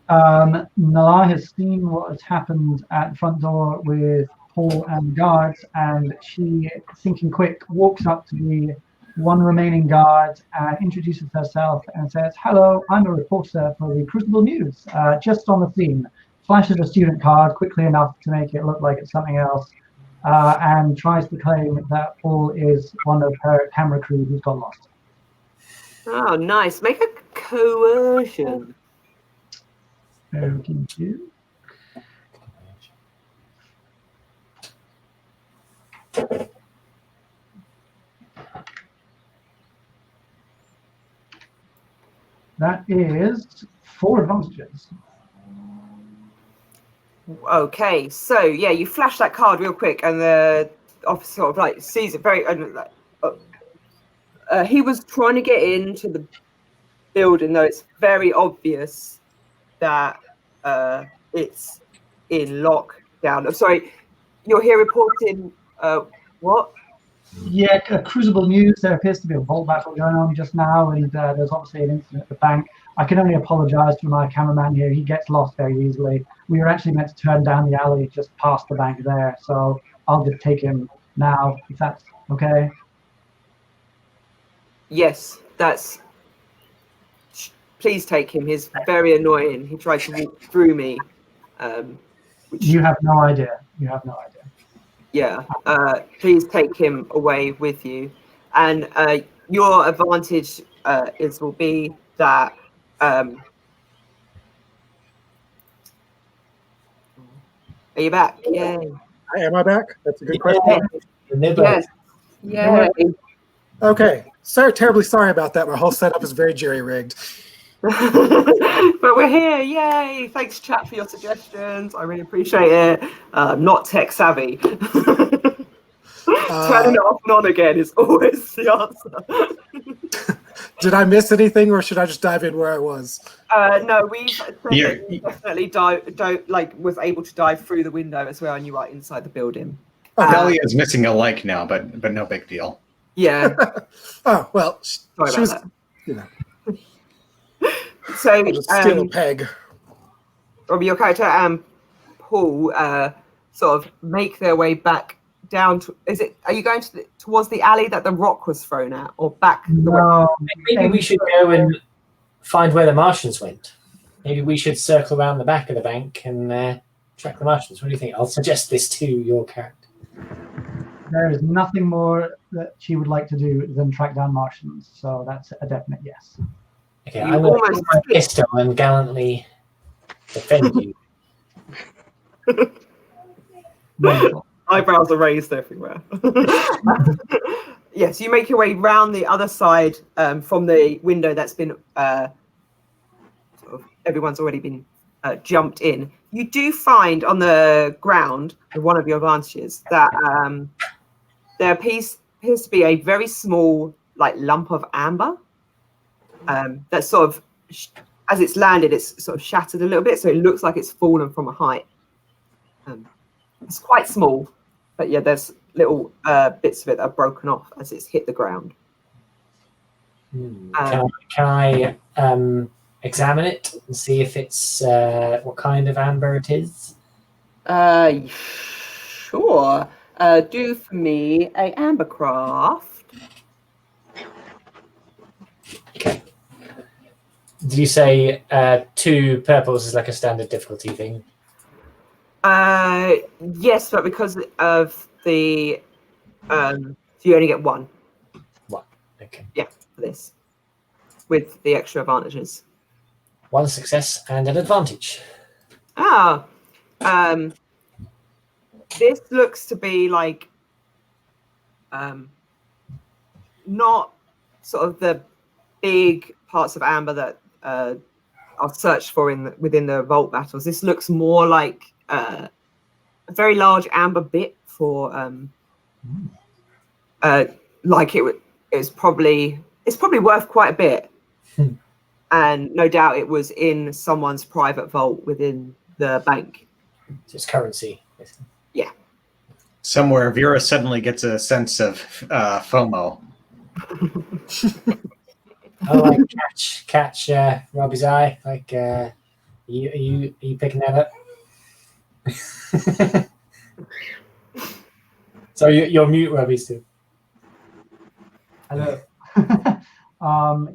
Nala has seen what has happened at the front door with Paul and guards, and she, thinking quick, walks up to the one remaining guard and introduces herself and says, "Hello, I'm a reporter for the Crucible News, just on the scene." Flashes a student card quickly enough to make it look like it's something else, and tries to claim that Paul is one of her camera crew who's got lost. Oh, nice. Make a coercion. Thank you. That is 4 advantages. Okay, so yeah, you flash that card real quick, and the officer sort of like sees it very. He was trying to get into the building, though it's very obvious that it's in lockdown. I'm sorry, you're here reporting what? Yeah, Crucible News. There appears to be a vault battle going on just now, and there's obviously an incident at the bank. I can only apologise to my cameraman here. He gets lost very easily. We were actually meant to turn down the alley just past the bank there, so I'll just take him now, if that's okay. Yes, that's. Please take him. He's very annoying. He tried to walk through me. You have no idea. You have no idea. Yeah, please take him away with you. And your advantage will be that are you back? Yay. Am I back? That's a good question. Yes. Yay. Okay. Terribly sorry about that. My whole setup is very jerry-rigged. But we're here. Yay. Thanks, chat, for your suggestions. I really appreciate it. Not tech savvy. Turning it off and on again is always the answer. Did I miss anything, or should I just dive in where I was? No, we've said that you definitely was able to dive through the window as well, and you are inside the building. Delia is missing a like now, but no big deal. Yeah. Oh well, Sorry she was, about you know. So, I'll just steal a peg. Robbie, your character and Paul sort of make their way back down to. Are you going towards the alley that the rock was thrown at, or back? No, Maybe we should go and find where the Martians went. Maybe we should circle around the back of the bank and track the Martians. What do you think? I'll suggest this to your character. there is nothing more that she would like to do than track down Martians, so that's a definite yes. Okay, I'm going to use my pistol and gallantly defend you. Wonderful. Eyebrows are raised everywhere. Yes, you make your way round the other side from the window that's been everyone's already been jumped in. You do find on the ground, one of your advantages, that there appears to be a very small lump of amber that's sort of, as it's landed, it's sort of shattered a little bit, so it looks like it's fallen from a height. It's quite small, but yeah, there's little bits of it that are broken off as it's hit the ground. Can I examine it and see if it's what kind of amber it is? Sure. Do for me a amber craft. Okay. Did you say 2 purples is like a standard difficulty thing? Yes, but because of the so you only get 1. 1. Okay. Yeah, for this. With the extra advantages. 1 success and an advantage. This looks to be not sort of the big parts of amber that are searched for within the vault battles. This looks more like a very large amber bit for it's probably worth quite a bit. And no doubt it was in someone's private vault within the bank. So it's currency. Yeah. Somewhere Vera suddenly gets a sense of FOMO. Oh, catch Robbie's eye. Are you picking that up? So you're mute, Robbie, too. Hello.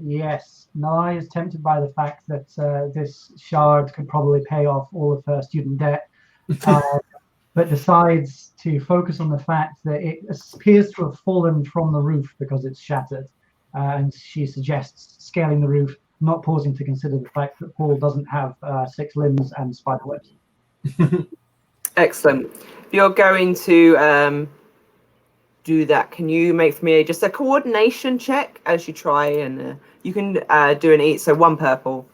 Yes. Nai is tempted by the fact that this shard could probably pay off all of her student debt, but decides to focus on the fact that it appears to have fallen from the roof because it's shattered. And she suggests scaling the roof, not pausing to consider the fact that Paul doesn't have 6 limbs and spider webs. Excellent. If you're going to do that, can you make for me just a coordination check as you try and you can do an eat, so 1 purple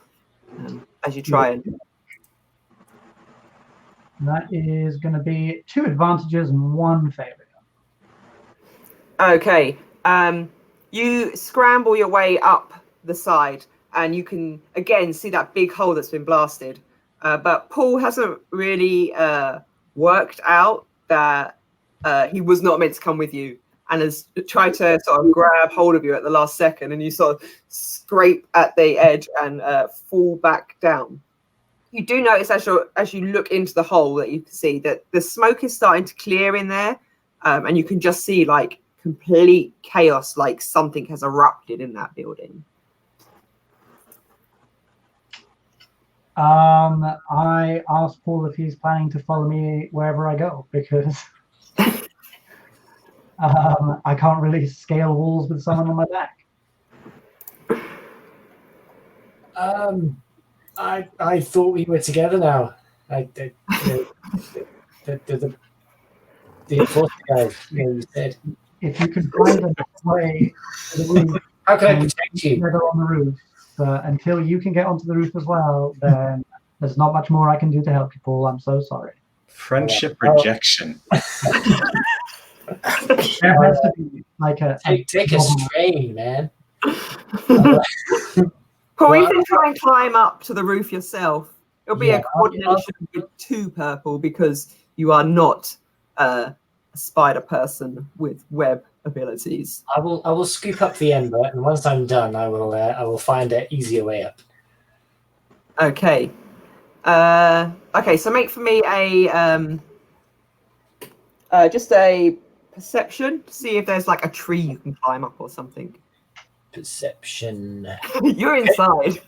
as you try and. That is going to be 2 advantages and 1 failure. Okay. You scramble your way up the side and you can again see that big hole that's been blasted. But Paul hasn't really worked out that he was not meant to come with you and has tried to sort of grab hold of you at the last second, and you sort of scrape at the edge and fall back down. You do notice as you look into the hole that you can see that the smoke is starting to clear in there, and you can just see complete chaos, like something has erupted in that building. I asked Paul if he's planning to follow me wherever I go, because I can't really scale walls with someone on my back. I thought we were together now. The enforcer guys, you said. If you can find a way to the roof, how can I protect you? Together on the roof, but until you can get onto the roof as well, then there's not much more I can do to help you, Paul. I'm so sorry. Friendship rejection. There has to be like a Take a strain, man. Paul, you can try and climb up to the roof yourself. It'll be a coordination with 2 purple because you are not a spider person with web abilities. I will scoop up the ember, and once I'm done, I will find an easier way up. Okay. Okay, so make for me a just a perception to see if there's like a tree you can climb up or something. Perception. You're inside.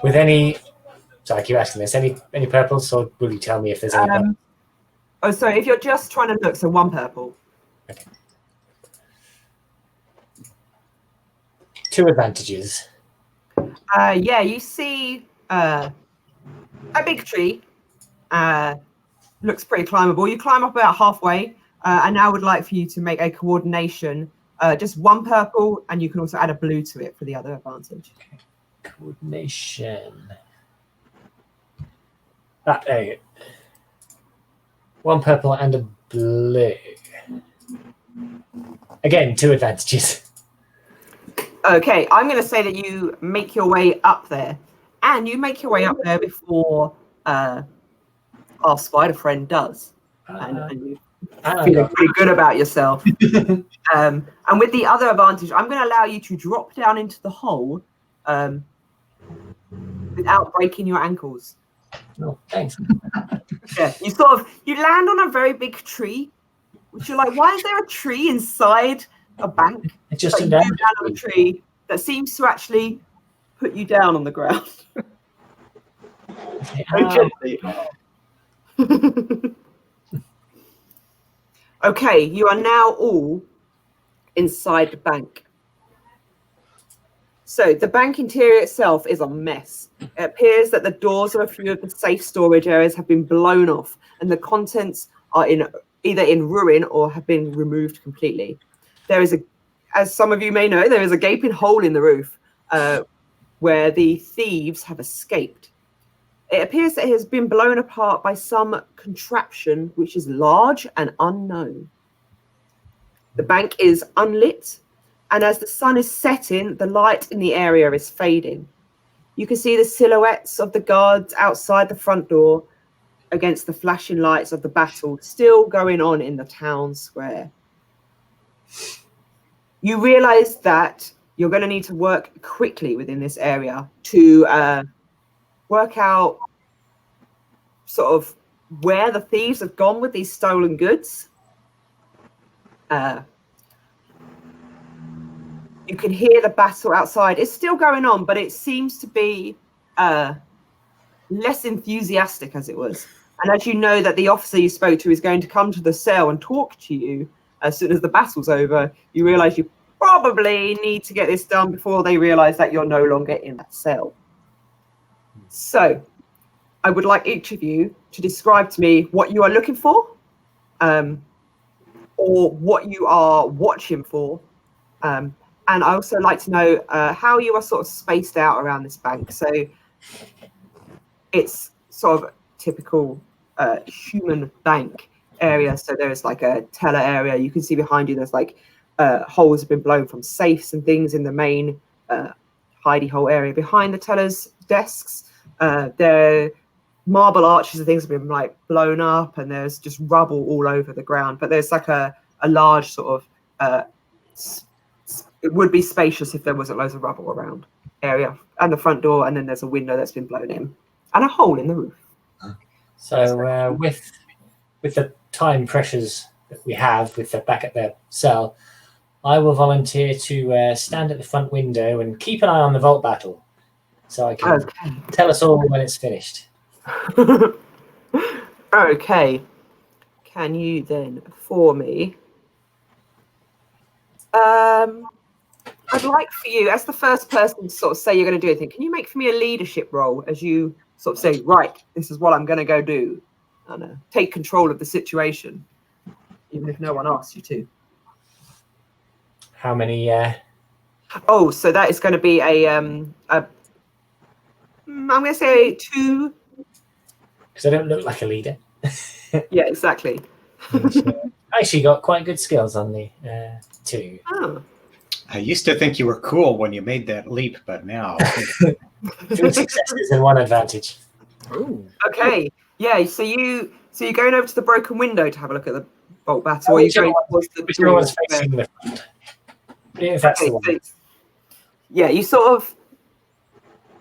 With any, sorry, I keep asking this. Any purples, or will you tell me if there's any? Oh, sorry. If you're just trying to look, so 1 purple. Okay. 2 advantages. Yeah, you see a big tree. Looks pretty climbable. You climb up about halfway, and now I would like for you to make a coordination. Just 1 purple, and you can also add a blue to it for the other advantage. Okay. Coordination. There you go. 1 purple and a blue. Again, 2 advantages. Okay, I'm going to say that you make your way up there, and you make your way up there before our spider friend does, and you feel pretty good about yourself. And with the other advantage, I'm going to allow you to drop down into the hole without breaking your ankles. Oh, thanks. Yeah, you land on a very big tree, which you're like, why is there a tree inside a bank? It's just you down on a tree that seems to actually put you down on the ground. Gently. Okay, you are now all inside the bank. So the bank interior itself is a mess. It appears that the doors of a few of the safe storage areas have been blown off, and the contents are either in ruin or have been removed completely. There is as some of you may know, there is a gaping hole in the roof where the thieves have escaped. It appears that it has been blown apart by some contraption which is large and unknown. The bank is unlit, and as the sun is setting, the light in the area is fading. You can see the silhouettes of the guards outside the front door against the flashing lights of the battle still going on in the town square. You realize that you're going to need to work quickly within this area to work out sort of where the thieves have gone with these stolen goods. You can hear the battle outside. It's still going on, but it seems to be less enthusiastic as it was. And as you know that the officer you spoke to is going to come to the cell and talk to you as soon as the battle's over, you realize you probably need to get this done before they realize that you're no longer in that cell. So I would like each of you to describe to me what you are looking for, or what you are watching for. And I also like to know how you are sort of spaced out around this bank. So it's sort of typical human bank area. So there's like a teller area. You can see behind you, there's like holes have been blown from safes and things in the main hidey hole area behind the teller's desks. There marble arches and things have been like blown up, and there's just rubble all over the ground. But there's like a large sort of it would be spacious if there wasn't loads of rubble around area, and the front door, and then there's a window that's been blown in and a hole in the roof. So with the time pressures that we have with the back at the cell, I will volunteer to stand at the front window and keep an eye on the vault battle, so I can tell us all when it's finished. Okay. Can you then, for me, I'd like for you, as the first person to sort of say you're going to do anything, can you make for me a leadership role as you sort of say, right, this is what I'm going to go do, and take control of the situation, even if no one asks you to. How many? Oh, so that is going to be I'm going to say 2 because I don't look like a leader. Yeah, exactly. I actually got quite good skills on the two. Oh. I used to think you were cool when you made that leap, but now 3 successes and 1 advantage. Ooh. Okay. Yeah. So you're going over to the broken window to have a look at the bolt battle, or are you going towards the Whichever door? one's facing the front. If that's the one. So, yeah, you sort of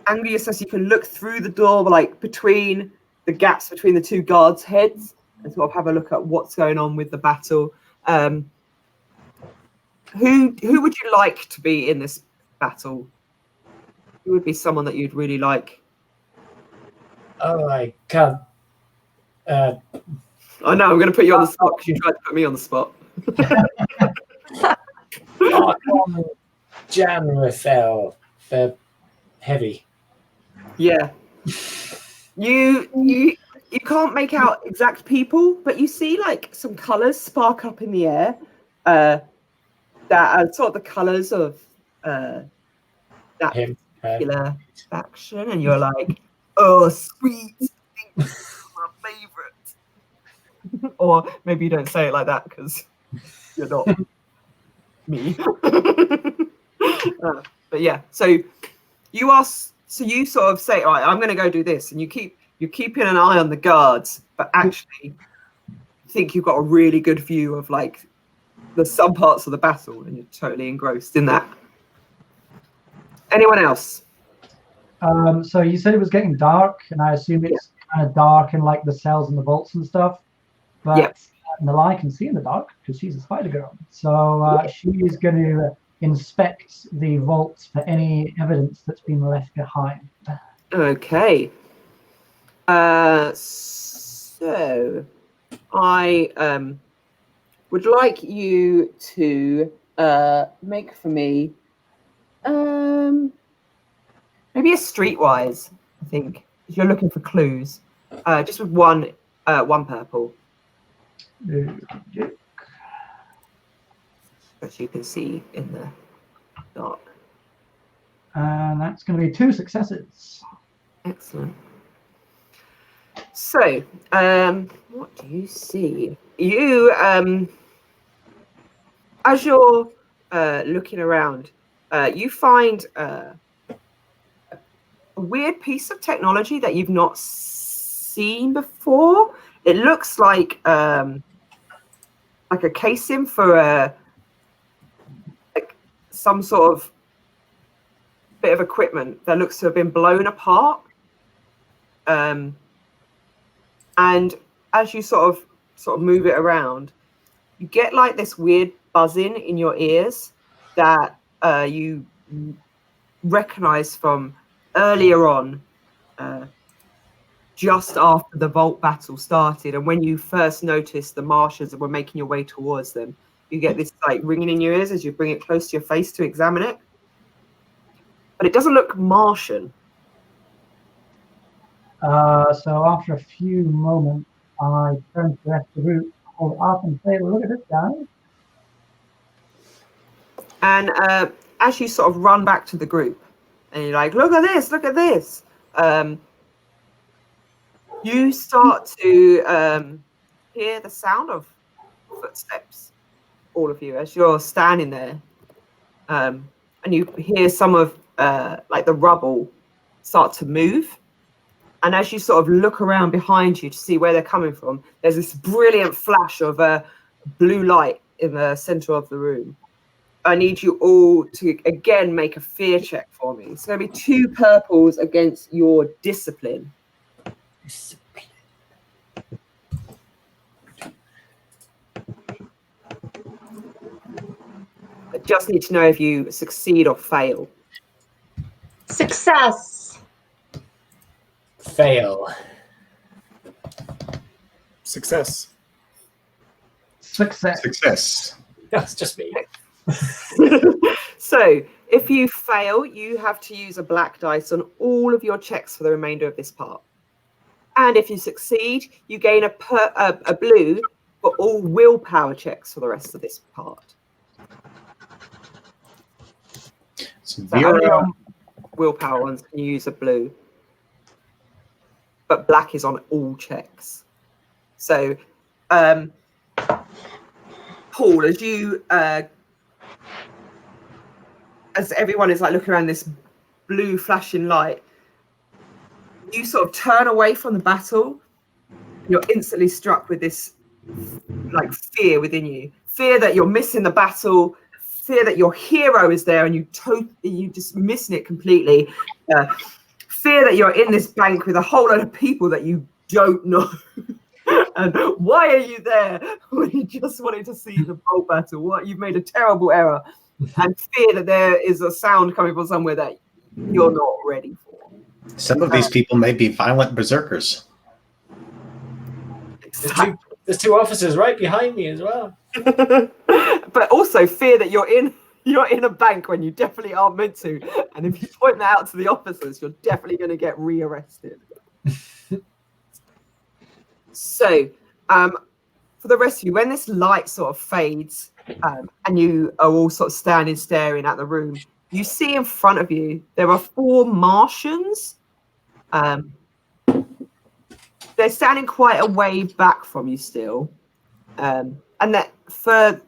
Anglia says you can look through the door, like between the gaps between the two guards' heads, and sort of have a look at what's going on with the battle. Who would you like to be in this battle? Who would be someone that you'd really like? Oh, I can't. I know I'm going to put you on the spot because you tried to put me on the spot. Jan Rafael, they're heavy. Yeah. You can't make out exact people, but you see like some colours spark up in the air that are sort of the colours of that particular faction, and you're like, oh, sweet, my favourite. Or maybe you don't say it like that because you're not me. But yeah, so you sort of say, all right, I'm going to go do this, and you're keeping an eye on the guards, but actually think you've got a really good view of like the some parts of the battle, and you're totally engrossed in that. Anyone else? So you said it was getting dark, and I assume it's kind of dark in like the cells and the vaults and stuff. But Nalai can see in the dark because she's a spider girl. So she is going to inspect the vaults for any evidence that's been left behind. Okay. So I would like you to make for me maybe a streetwise, I think, if you're looking for clues. Just with one purple. As you can see in the dark. And that's going to be 2 successes. Excellent. So, what do you see? You, as you're looking around, you find a weird piece of technology that you've not seen before. It looks like a casing for some sort of bit of equipment that looks to have been blown apart. And as you sort of move it around, you get like this weird buzzing in your ears that you recognize from earlier on, just after the Vault battle started, and when you first noticed the Martians were making your way towards them. You get this like ringing in your ears as you bring it close to your face to examine it, but it doesn't look Martian. So after a few moments, I turn to the rest of the group, hold it up and say, well, look at this guy. And as you sort of run back to the group, and you're like, look at this, you start to hear the sound of footsteps, all of you, as you're standing there. And you hear some of like the rubble start to move. And as you sort of look around behind you to see where they're coming from, there's this brilliant flash of blue light in the center of the room. I need you all to, again, make a fear check for me. It's going to be 2 purples against your discipline. I just need to know if you succeed or fail. Success. Fail. Success. Success. That's just me. So, if you fail, you have to use a black dice on all of your checks for the remainder of this part. And if you succeed, you gain a blue for all willpower checks for the rest of this part. So only on willpower ones can you use a blue. but black is on all checks. So, Paul, as you as everyone is like looking around this blue flashing light, you sort of turn away from the battle. You're instantly struck with this like fear within you, fear that you're missing the battle, fear that your hero is there and you just missing it completely, fear that you're in this bank with a whole lot of people that you don't know. And why are you there when you just wanted to see the bolt battle? What, you've made a terrible error. And fear that there is a sound coming from somewhere that you're not ready for. Some of these people may be violent berserkers. There's two officers right behind me as well. But also fear that you're in a bank when you definitely aren't meant to. And if you point that out to the officers, you're definitely going to get rearrested. So, for the rest of you, when this light sort of fades and you are all sort of standing staring at the room, you see in front of you there are 4 Martians. They're standing quite a way back from you still. And that for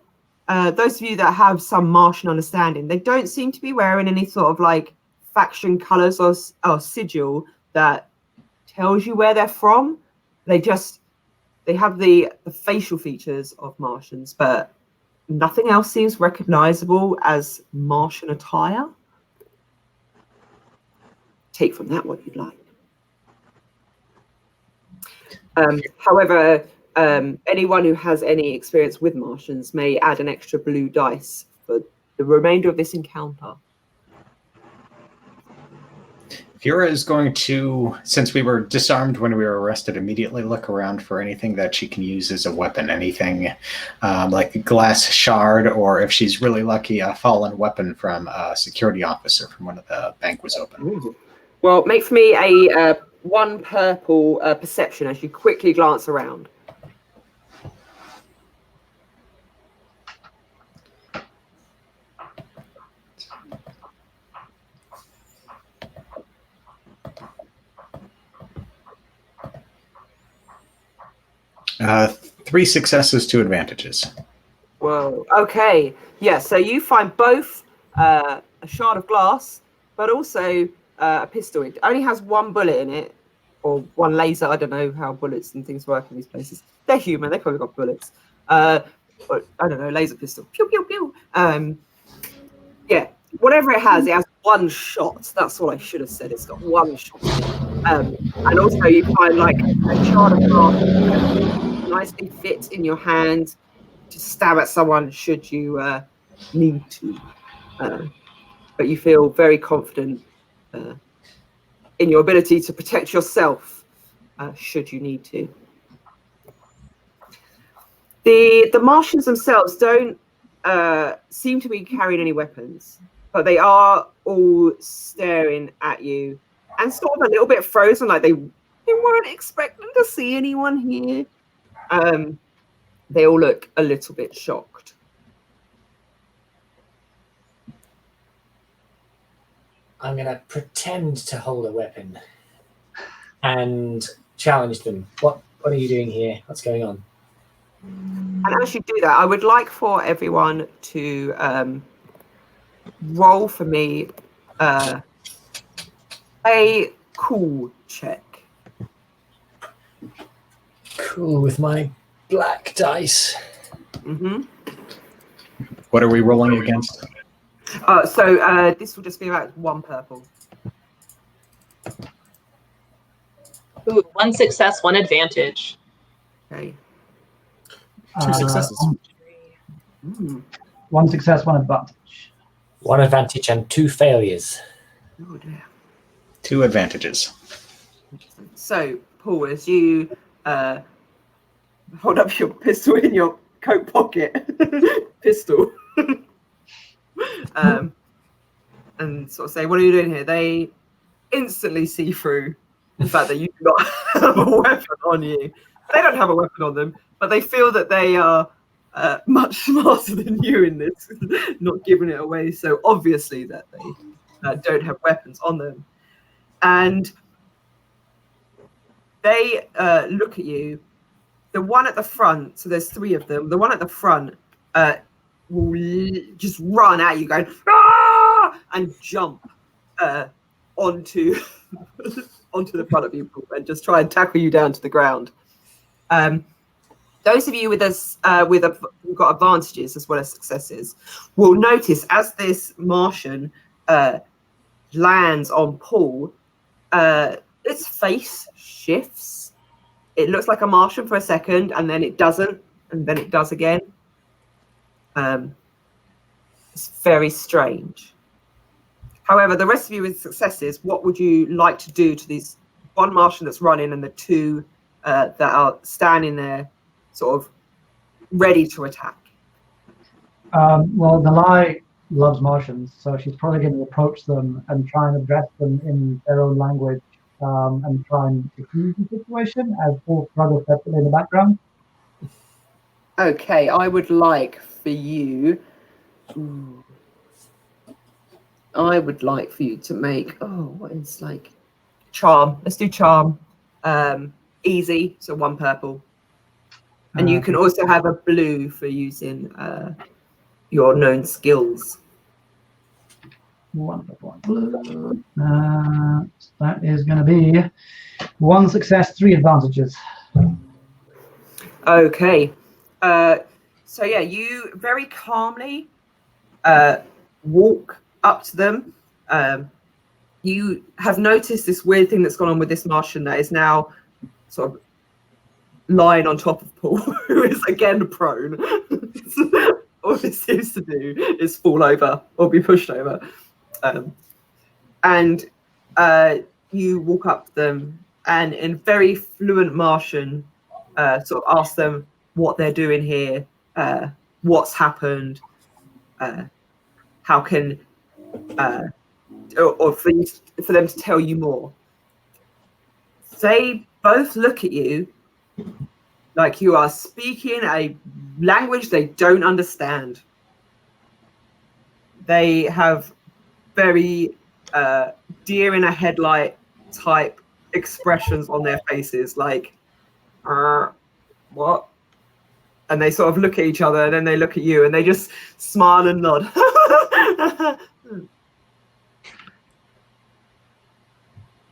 those of you that have some Martian understanding, they don't seem to be wearing any sort of like faction colors or sigil that tells you where they're from. They have the facial features of Martians, but nothing else seems recognizable as Martian attire. Take from that what you'd like. However, anyone who has any experience with Martians may add an extra blue dice for the remainder of this encounter. Fura is going to, since we were disarmed when we were arrested, immediately look around for anything that she can use as a weapon. Anything like a glass shard, or if she's really lucky, a fallen weapon from a security officer from when the bank was open. Ooh. Well, make for me a 1 purple perception as you quickly glance around. Uh, 3 successes, 2 advantages. Whoa. Okay. Yeah. So you find both a shard of glass, but also a pistol. It only has 1 bullet in it, or 1 laser. I don't know how bullets and things work in these places. They're human. They probably got bullets. But I don't know. Laser pistol. Pew pew pew. Yeah. Whatever it has 1 shot. That's what I should have said. It's got 1 shot. And also you find like a shard of glass nicely fit in your hand to stab at someone should you need to. But you feel very confident in your ability to protect yourself should you need to. The Martians themselves don't seem to be carrying any weapons, but they are all staring at you and sort of a little bit frozen, like they weren't expecting to see anyone here. They all look a little bit shocked. I'm going to pretend to hold a weapon and challenge them. What are you doing here? What's going on? And as you do that, I would like for everyone to roll for me a cool check. Cool, with my black dice. Mm-hmm. What are we rolling against? So this will just be about 1 purple. Ooh, 1 success, 1 advantage. Okay. 2 successes. 1 success, 1 advantage. 1 advantage and 2 failures. Oh dear. 2 advantages. So, Paul, as you hold up your pistol in your coat pocket, pistol, and sort of say, "What are you doing here?" They instantly see through the fact that you do not have a weapon on you. They don't have a weapon on them, but they feel that they are much smarter than you in this, not giving it away so obviously that they don't have weapons on them. And they look at you. The one at the front, so there's 3 of them. The one at the front will just run at you, going "Ah!" and jump onto the front of you and just try and tackle you down to the ground. Those of you with us who've got advantages as well as successes will notice as this Martian lands on Paul, its face shifts. It looks like a Martian for a second, and then it doesn't, and then it does again. It's very strange. However, the rest of you with successes, what would you like to do to these one Martian that's running and the 2 that are standing there, sort of ready to attack? Well, Dalai loves Martians, so she's probably going to approach them and try and address them in their own language. And try and diffuse the situation as Paul struggles separately in the background. Okay, I would like for you. I would like for you to make. What is like charm? Let's do charm. Easy, so 1 purple, and you can also have a blue for using your known skills. Wonderful. That is going to be 1 success, 3 advantages. Okay. So yeah, you very calmly walk up to them. You have noticed this weird thing that's gone on with this Martian that is now sort of lying on top of Paul, who is again prone. All it seems to do is fall over or be pushed over. And you walk up to them and in very fluent Martian sort of ask them what they're doing here, what's happened, how can, or for them to tell you more. They both look at you like you are speaking a language they don't understand. They have very deer in a headlight type expressions on their faces, like what? And they sort of look at each other and then they look at you and they just smile and nod.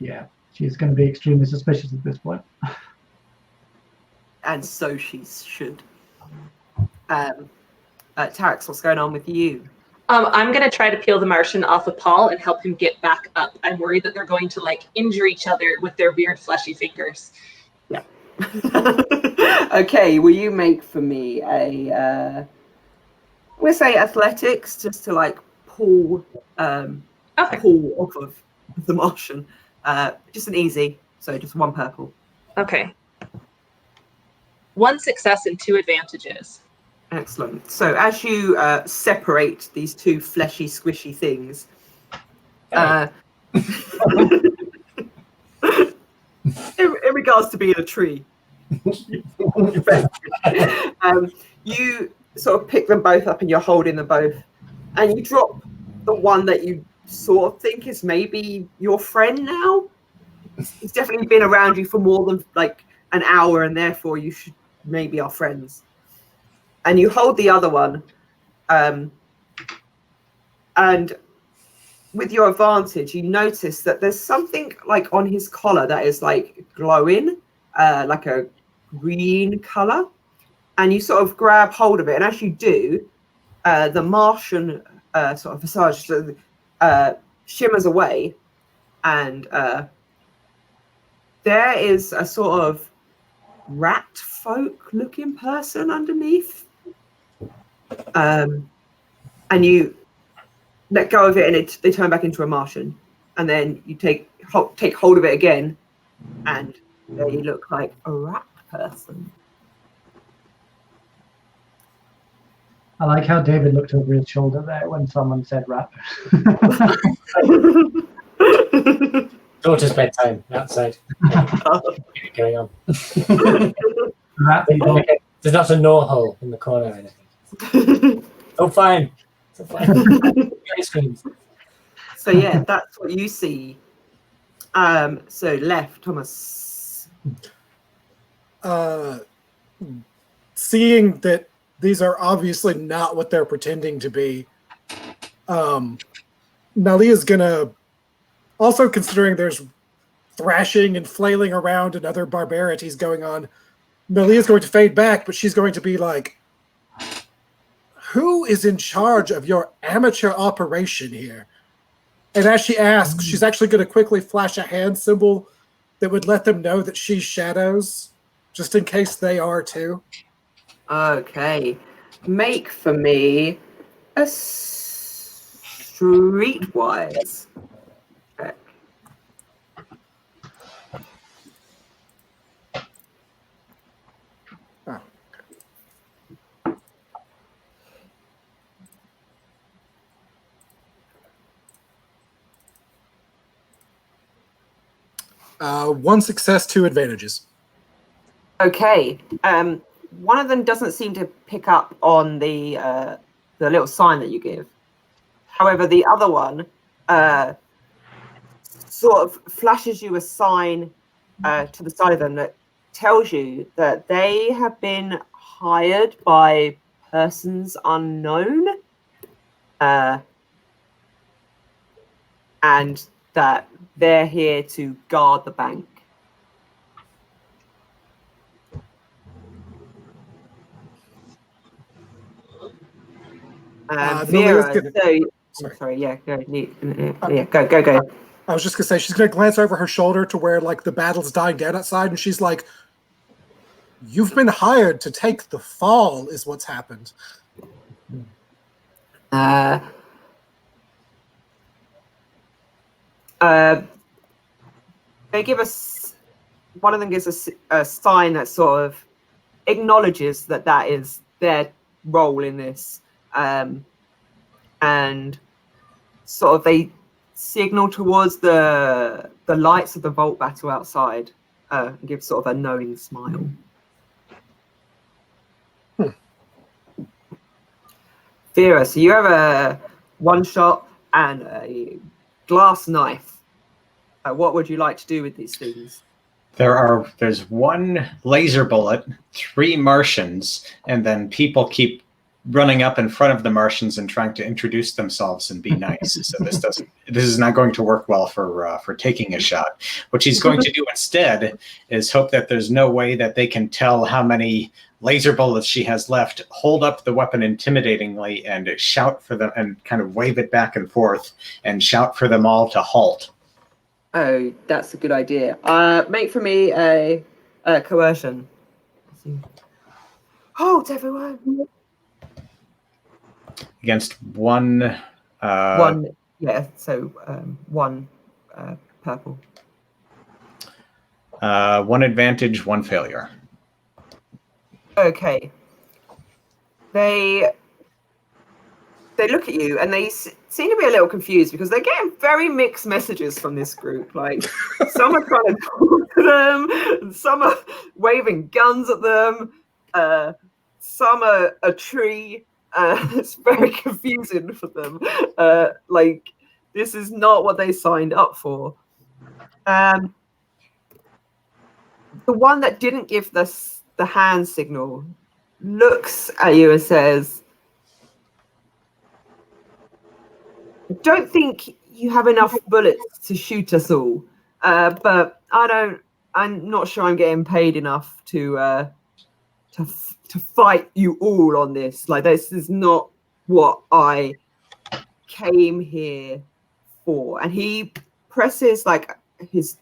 Yeah, she's going to be extremely suspicious at this point. And so she should. Tarex, what's going on with you? I'm going to try to peel the Martian off of Paul and help him get back up. I'm worried that they're going to like injure each other with their weird fleshy fingers. Yeah. Okay, will you make for me a we'll say athletics just to like pull pull off of the Martian. Just an easy, so just 1 purple. Okay. 1 success and 2 advantages. Excellent. So as you separate these 2 fleshy, squishy things, in regards to being a tree, you sort of pick them both up and you're holding them both, and you drop the one that you sort of think is maybe your friend now. He's definitely been around you for more than like an hour, and therefore you should maybe are friends. And you hold the other one, and with your advantage, you notice that there's something like on his collar that is like glowing, like a green color, and you sort of grab hold of it. And as you do, the Martian sort of visage shimmers away, and there is a sort of rat folk looking person underneath. And you let go of it, and they turn back into a Martian. And then you take hold of it again, and they look like a rat person. I like how David looked over his shoulder there when someone said rat. Daughter's bedtime outside. Going on. Rat people. There's not a gnaw hole in the corner or anything. Oh, fine. So fine. So yeah, that's what you see. So left, Thomas. Seeing that these are obviously not what they're pretending to be, Nalia's gonna, also considering there's thrashing and flailing around and other barbarities going on, Nalia's going to fade back, but she's going to be like, who is in charge of your amateur operation here? And as she asks, she's actually going to quickly flash a hand symbol that would let them know that she's shadows, just in case they are too. Okay. Make for me a streetwise check. One success, 2 advantages. Okay. One of them doesn't seem to pick up on the little sign that you give. However, the other one sort of flashes you a sign to the side of them that tells you that they have been hired by persons unknown, and that they're here to guard the bank. Vera, sorry, yeah, go. Yeah, go. I was just gonna say she's gonna glance over her shoulder to where like the battle's dying down outside, and she's like, "You've been hired to take the fall," is what's happened. They give us, one of them gives us a sign that sort of acknowledges that that is their role in this, and sort of they signal towards the lights of the vault battle outside, and give sort of a knowing smile. Vera, so you have a one shot and a glass knife. What would you like to do with these things? There's 1 laser bullet, 3 Martians, and then people keep running up in front of the Martians and trying to introduce themselves and be nice. So this is not going to work well for taking a shot. What she's going to do instead is hope that there's no way that they can tell how many laser bullets she has left, hold up the weapon intimidatingly and shout for them and kind of wave it back and forth and shout for them all to halt. Oh, that's a good idea. Make for me a coercion. Halt, everyone. Against 1... one, yeah, so 1 purple. 1 advantage, 1 failure. Okay. They look at you and they seem to be a little confused because they're getting very mixed messages from this group. Like, some are trying to talk to them, and some are waving guns at them, some are a tree. It's very confusing for them. Like, this is not what they signed up for. The one that didn't give the hand signal looks at you and says, I don't think you have enough bullets to shoot us all, but I'm not sure I'm getting paid enough to fight you all on this. Like, this is not what I came here for. And he presses like this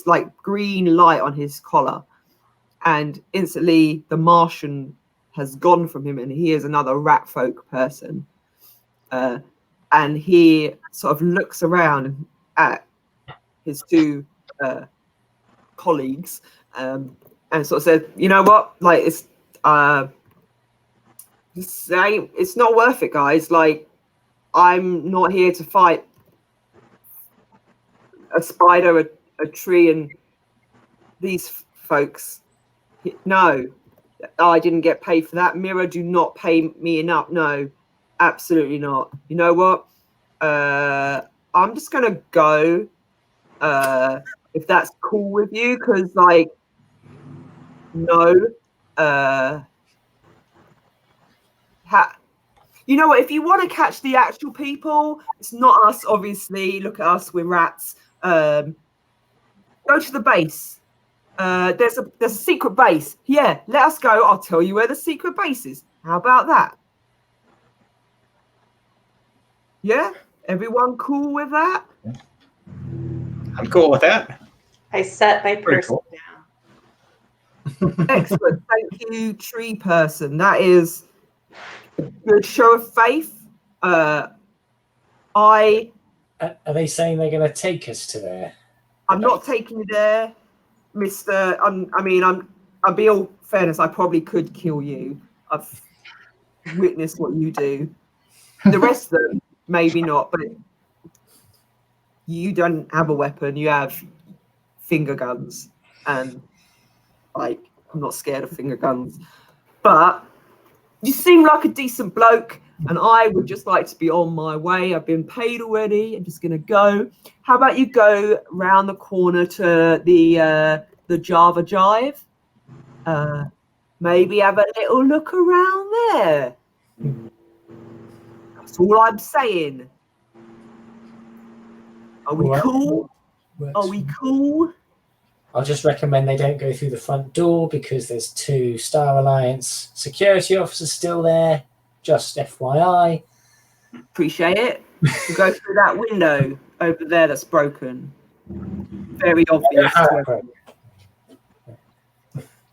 like green light on his collar, and instantly the Martian has gone from him and he is another rat folk person. And he sort of looks around at his 2 colleagues and sort of says, you know what, like, it's not worth it, guys. Like, I'm not here to fight a spider, a tree, and these folks. No, I didn't get paid for that. Mirror do not pay me enough. No, absolutely not. You know what? I'm just gonna go if that's cool with you, because like, no, you know what? If you want to catch the actual people, it's not us, obviously. Look at us, we're rats. Go to the base. There's a secret base. Yeah, let us go. I'll tell you where the secret base is. How about that? Yeah, everyone cool with that? I'm cool with that. I set my Pretty person cool. down. Excellent. Thank you, tree person. That is a good show of faith. Are they saying they're going to take us to there? I'm not taking you there, Mister. I'll be all fairness. I probably could kill you. I've witnessed what you do. The rest of them, maybe not, but you don't have a weapon. You have finger guns, and like, I'm not scared of finger guns. But you seem like a decent bloke, and I would just like to be on my way. I've been paid already. I'm just gonna go. How about you go round the corner to the Java Jive? Maybe have a little look around there. That's all I'm saying. Are we cool? Are we cool? I'll just recommend they don't go through the front door because there's 2 Star Alliance security officers still there. Just FYI. Appreciate it. We'll go through that window over there that's broken. Very obvious.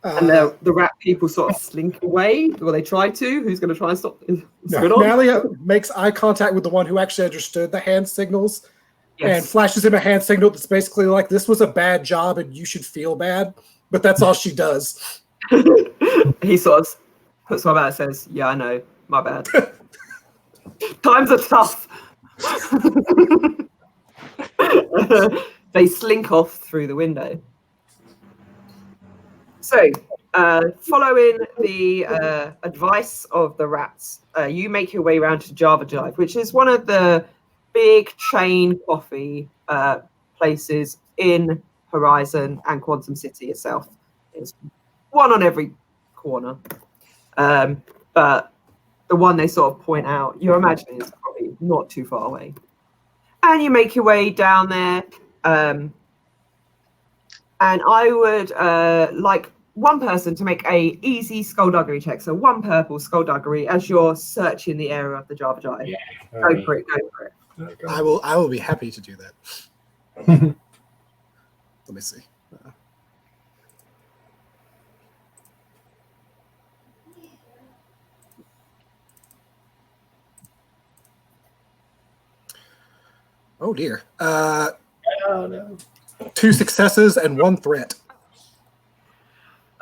And the rat people sort of slink away, or they try to. Who's going to try and stop? Nalia makes eye contact with the one who actually understood the hand signals, and flashes him a hand signal that's basically like, this was a bad job and you should feel bad. But that's all she does. He sort of puts one out and says, yeah, I know. My bad. Times are tough. They slink off through the window. So, following the advice of the rats, you make your way around to Java Jive, which is one of the big chain coffee places in Horizon and Quantum City itself. There's one on every corner. But the one they sort of point out, you're imagining is probably not too far away. And you make your way down there. And I would like one person to make a easy skullduggery check. So 1 purple skullduggery as you're searching the area of the Java Jive. Yeah, go for it. I will be happy to do that. Let me see. Oh dear. Oh no. 2 successes and 1 threat.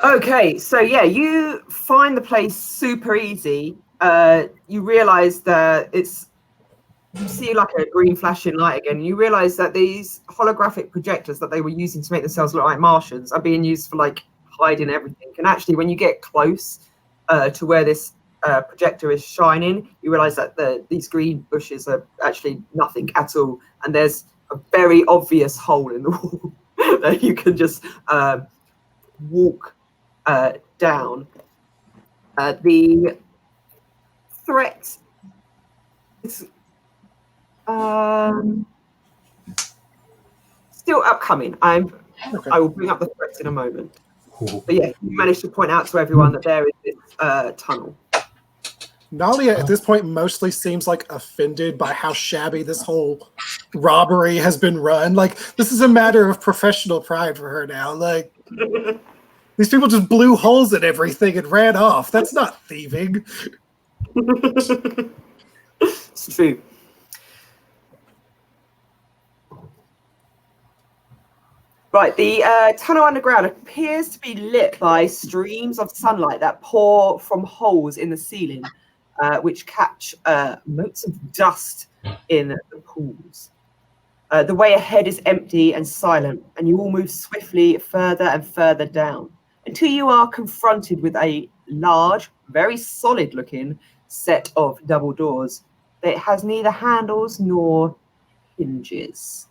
Okay, so yeah, you find the place super easy. You realize that you see like a green flashing light again. You realize that these holographic projectors that they were using to make themselves look like Martians are being used for like hiding everything. And actually, when you get close to where this projector is shining, you realize that these green bushes are actually nothing at all. And there's a very obvious hole in the wall that you can just walk down. The threat is still upcoming. I will bring up the threats in a moment. But yeah, you managed to point out to everyone that there is this tunnel. Nalia at this point mostly seems like offended by how shabby this whole robbery has been run. Like, this is a matter of professional pride for her now. Like, these people just blew holes in everything and ran off. That's not thieving. It's true. Right, the tunnel underground appears to be lit by streams of sunlight that pour from holes in the ceiling, which catch motes of dust in the pools. The way ahead is empty and silent, and you all move swiftly further and further down until you are confronted with a large, very solid-looking set of double doors that has neither handles nor hinges.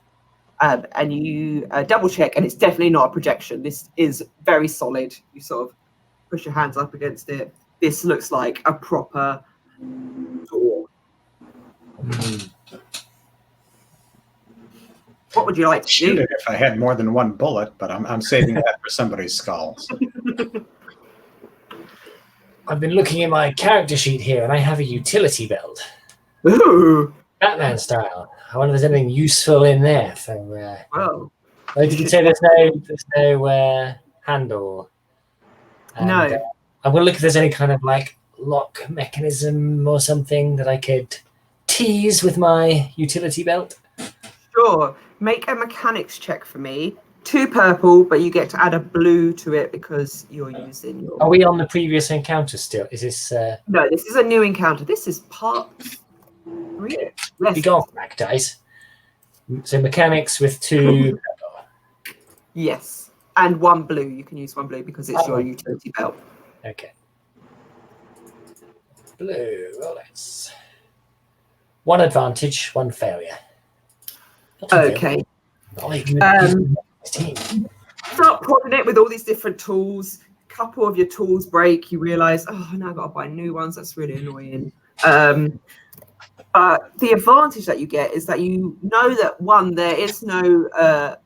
and you double check, and it's definitely not a projection. This is very solid. You sort of push your hands up against it. This looks like a proper door. What would you like to Shoot do? it if I had more than one bullet, but I'm saving that for somebody's skull. So. I've been looking at my character sheet here, and I have a utility belt. Ooh. Batman style. I wonder if there's anything useful in there. So, Well, did you say there's no handle? And, no. I'm going to look if there's any kind of like lock mechanism or something that I could tease with my utility belt. Sure. Make a mechanics check for me. 2 purple, but you get to add a blue to it because you're using your... Are we on the previous encounter still? Is this... No, this is a new encounter. This is part 3. Yes. Be gone, Mac dice. So mechanics with 2 purple. Yes. And 1 blue. You can use 1 blue because it's your utility belt. Okay. Blue. Well, that's 1 advantage, 1 failure. Okay. Start prodding it with all these different tools. A couple of your tools break. You realise, oh, now I've got to buy new ones. That's really annoying. But the advantage that you get is that you know that, 1, there is no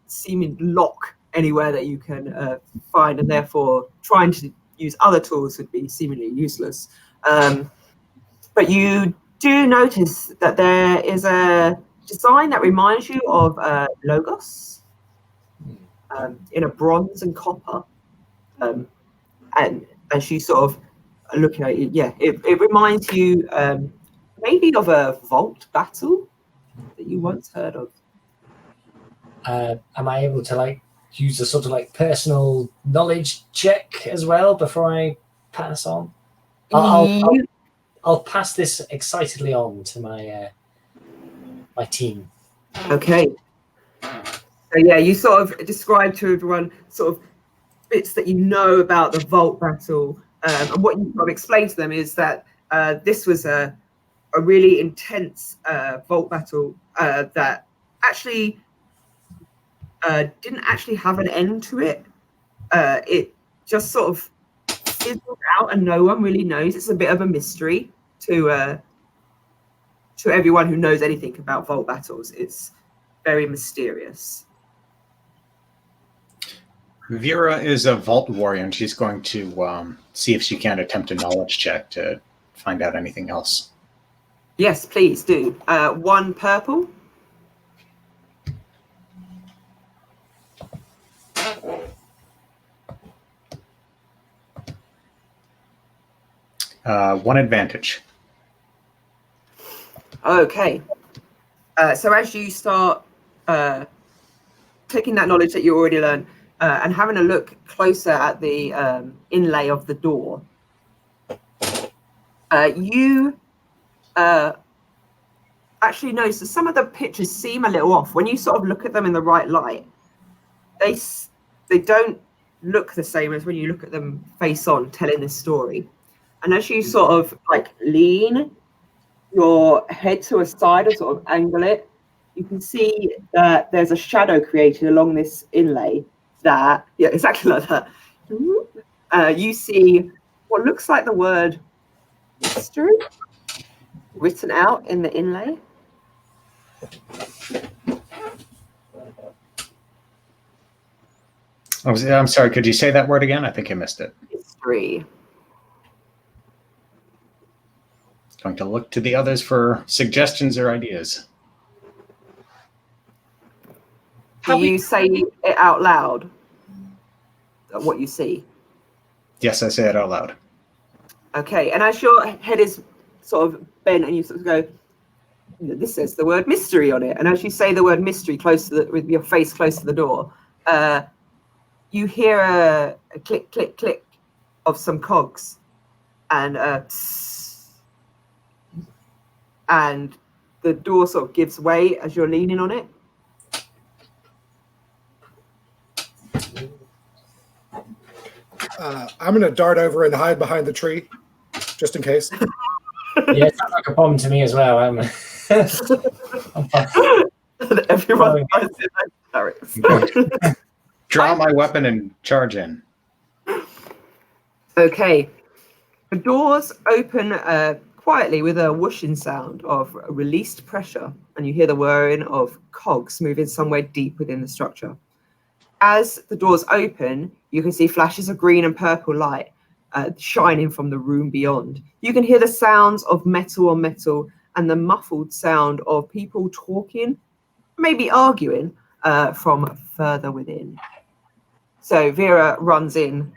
seeming lock anywhere that you can find, and therefore trying to use other tools would be seemingly useless. But you do notice that there is a design that reminds you of Logos in a bronze and copper. And as she sort of looking at you, it reminds you maybe of a vault battle that you once heard of. Am I able to like use a sort of like personal knowledge check as well before I pass on? I'll pass this excitedly on to my my team. Okay. So yeah, you sort of describe to everyone sort of bits that you know about the vault battle, and what you sort of explain to them is that this was a really intense vault battle that actually didn't actually have an end to it. It just sort of fizzled out, and no one really knows. It's a bit of a mystery to everyone who knows anything about vault battles. It's very mysterious. Vera is a vault warrior, and she's going to see if she can attempt a knowledge check to find out anything else. Yes, please do. 1 purple. One advantage. Okay. So as you start taking that knowledge that you already learned and having a look closer at the inlay of the door, you actually notice that some of the pictures seem a little off. When you sort of look at them in the right light, they don't look the same as when you look at them face on telling this story. And as you sort of like lean your head to a side or sort of angle it, you can see that there's a shadow created along this inlay that, yeah, exactly like that. You see what looks like the word mystery written out in the inlay. I'm sorry, could you say that word again? I think I missed it. Mystery. Going to look to the others for suggestions or ideas. Do you say it out loud, what you see? Yes, I say it out loud. Okay, and as your head is sort of bent and you sort of go, this says the word mystery on it. And as you say the word mystery close to with your face close to the door, you hear a click, click, click of some cogs, and the door sort of gives way as you're leaning on it. I'm going to dart over and hide behind the tree, just in case. Yeah, it sounds like a bomb to me as well. Everyone knows it. Draw my weapon and charge in. Okay. The doors open quietly with a whooshing sound of released pressure, and you hear the whirring of cogs moving somewhere deep within the structure. As the doors open, you can see flashes of green and purple light shining from the room beyond. You can hear the sounds of metal on metal and the muffled sound of people talking, maybe arguing, from further within. So Vera runs in,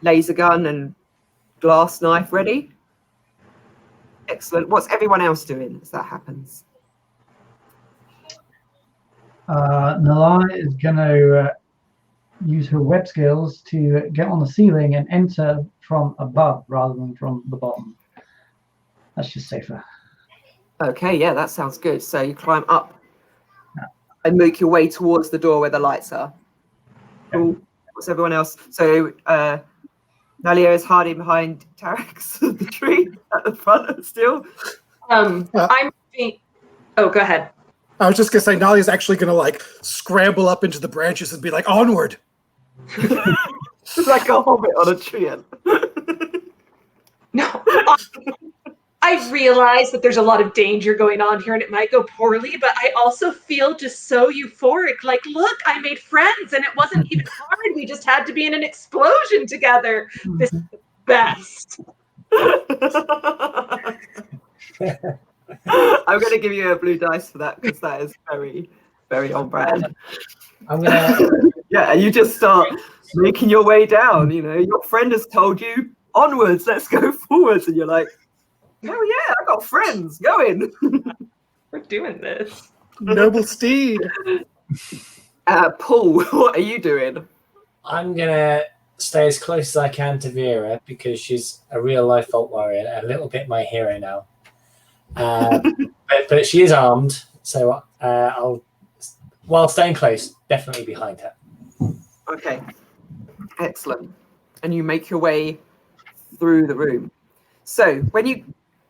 laser gun and glass knife ready. Excellent. What's everyone else doing as that happens? Nalai is going to use her web skills to get on the ceiling and enter from above rather than from the bottom. That's just safer. Okay, yeah, that sounds good. So you climb up and make your way towards the door where the lights are. Cool. What's everyone else? So Nalia is hiding behind Tarek's the tree at the front still. I'm being... Oh, go ahead. I was just gonna say, Nalia's actually gonna like scramble up into the branches and be like, onward. It's like a hobbit on a tree. No. I realize that there's a lot of danger going on here and it might go poorly, but I also feel just so euphoric. Like, look, I made friends and it wasn't even hard. We just had to be in an explosion together. This is the best. I'm going to give you a blue dice for that because that is very, very on brand. I'm gonna. Yeah, you just start making your way down. You know, your friend has told you onwards, let's go forwards, and you're like, oh yeah, I got friends. Going. We're doing this. Noble steed. Paul, what are you doing? I'm gonna stay as close as I can to Vera because she's a real life Vault Warrior, a little bit my hero now. But she is armed, so I'll, while staying close, definitely behind her. Okay, excellent. And you make your way through the room. So when you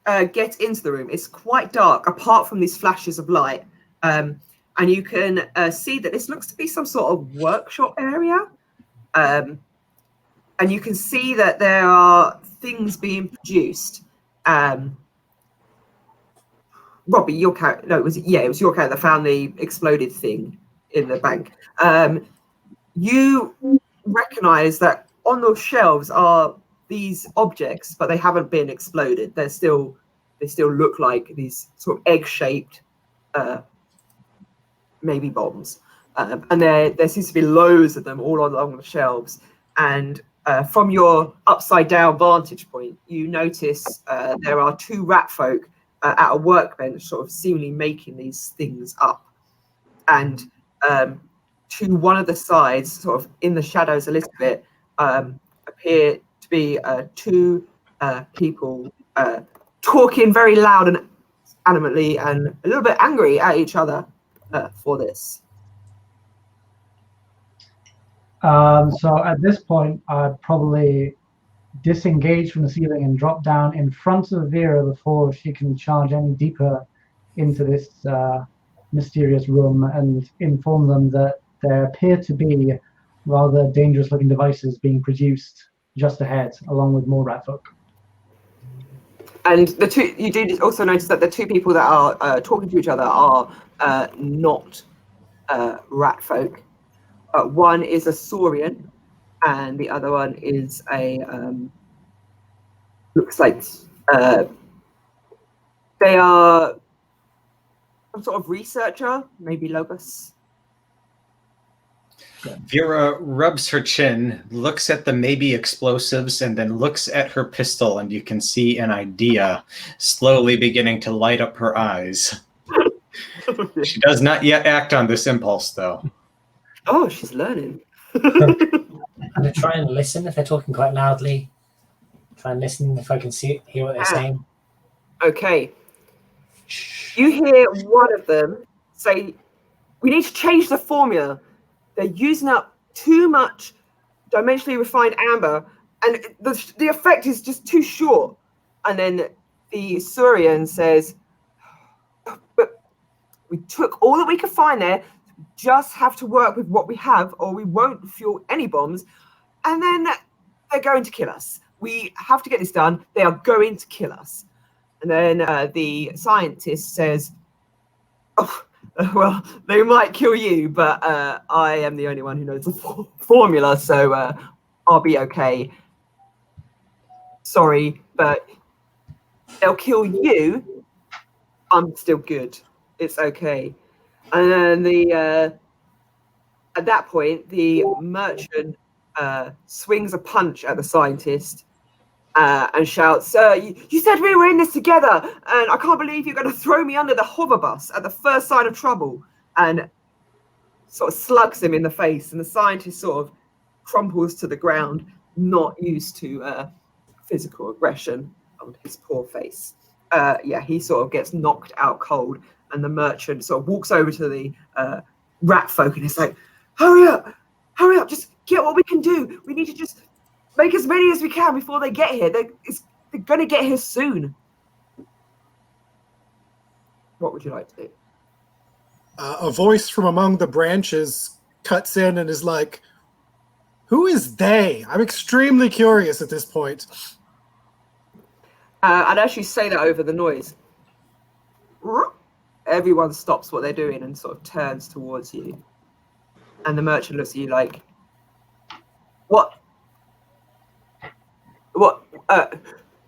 get into the room, it's quite dark, apart from these flashes of light. And you can see that this looks to be some sort of workshop area. And you can see that there are things being produced. Robbie, your character, no, it was your character that found the exploded thing in the bank. You recognize that on those shelves are these objects, but they haven't been exploded. They still look like these sort of egg-shaped, maybe bombs. And there seems to be loads of them all along the shelves. And from your upside-down vantage point, you notice there are two rat folk at a workbench, sort of seemingly making these things up. And to one of the sides, sort of in the shadows a little bit, appear to be two people talking very loud and animately and a little bit angry at each other for this. So at this point, I'd probably disengage from the ceiling and drop down in front of Vera before she can charge any deeper into this mysterious room and inform them that there appear to be rather dangerous looking devices being produced just ahead, along with more rat folk. And you do also notice that the two people that are talking to each other are not rat folk. One is a saurian, and the other one is a looks like they are some sort of researcher, maybe Logos. Vera rubs her chin, looks at the maybe explosives, and then looks at her pistol, and you can see an idea slowly beginning to light up her eyes. She does not yet act on this impulse, though. Oh, she's learning. I'm going to try and listen if they're talking quite loudly. Try and listen if I can hear what they're saying. Okay. You hear one of them say, we need to change the formula. They're using up too much dimensionally refined amber, and the effect is just too short. And then the Saurian says, but we took all that we could find there, just have to work with what we have, or we won't fuel any bombs, and then they're going to kill us. We have to get this done. They are going to kill us. And then the scientist says, oh, well, they might kill you, but I am the only one who knows the formula, so I'll be okay. Sorry, but they'll kill you. I'm still good. It's okay. And then at that point, the merchant swings a punch at the scientist and shouts, "Sir, you said we were in this together, and I can't believe you're going to throw me under the hover bus at the first sign of trouble." And sort of slugs him in the face, and the scientist sort of crumples to the ground, not used to physical aggression on his poor face. He sort of gets knocked out cold, and the merchant sort of walks over to the rat folk and is like, hurry up, just get what we can do. We need to just make as many as we can before they get here. They're going to get here soon. What would you like to do? A voice from among the branches cuts in and is like, who is they? I'm extremely curious at this point. And as you say that over the noise, everyone stops what they're doing and sort of turns towards you. And the merchant looks at you like, what,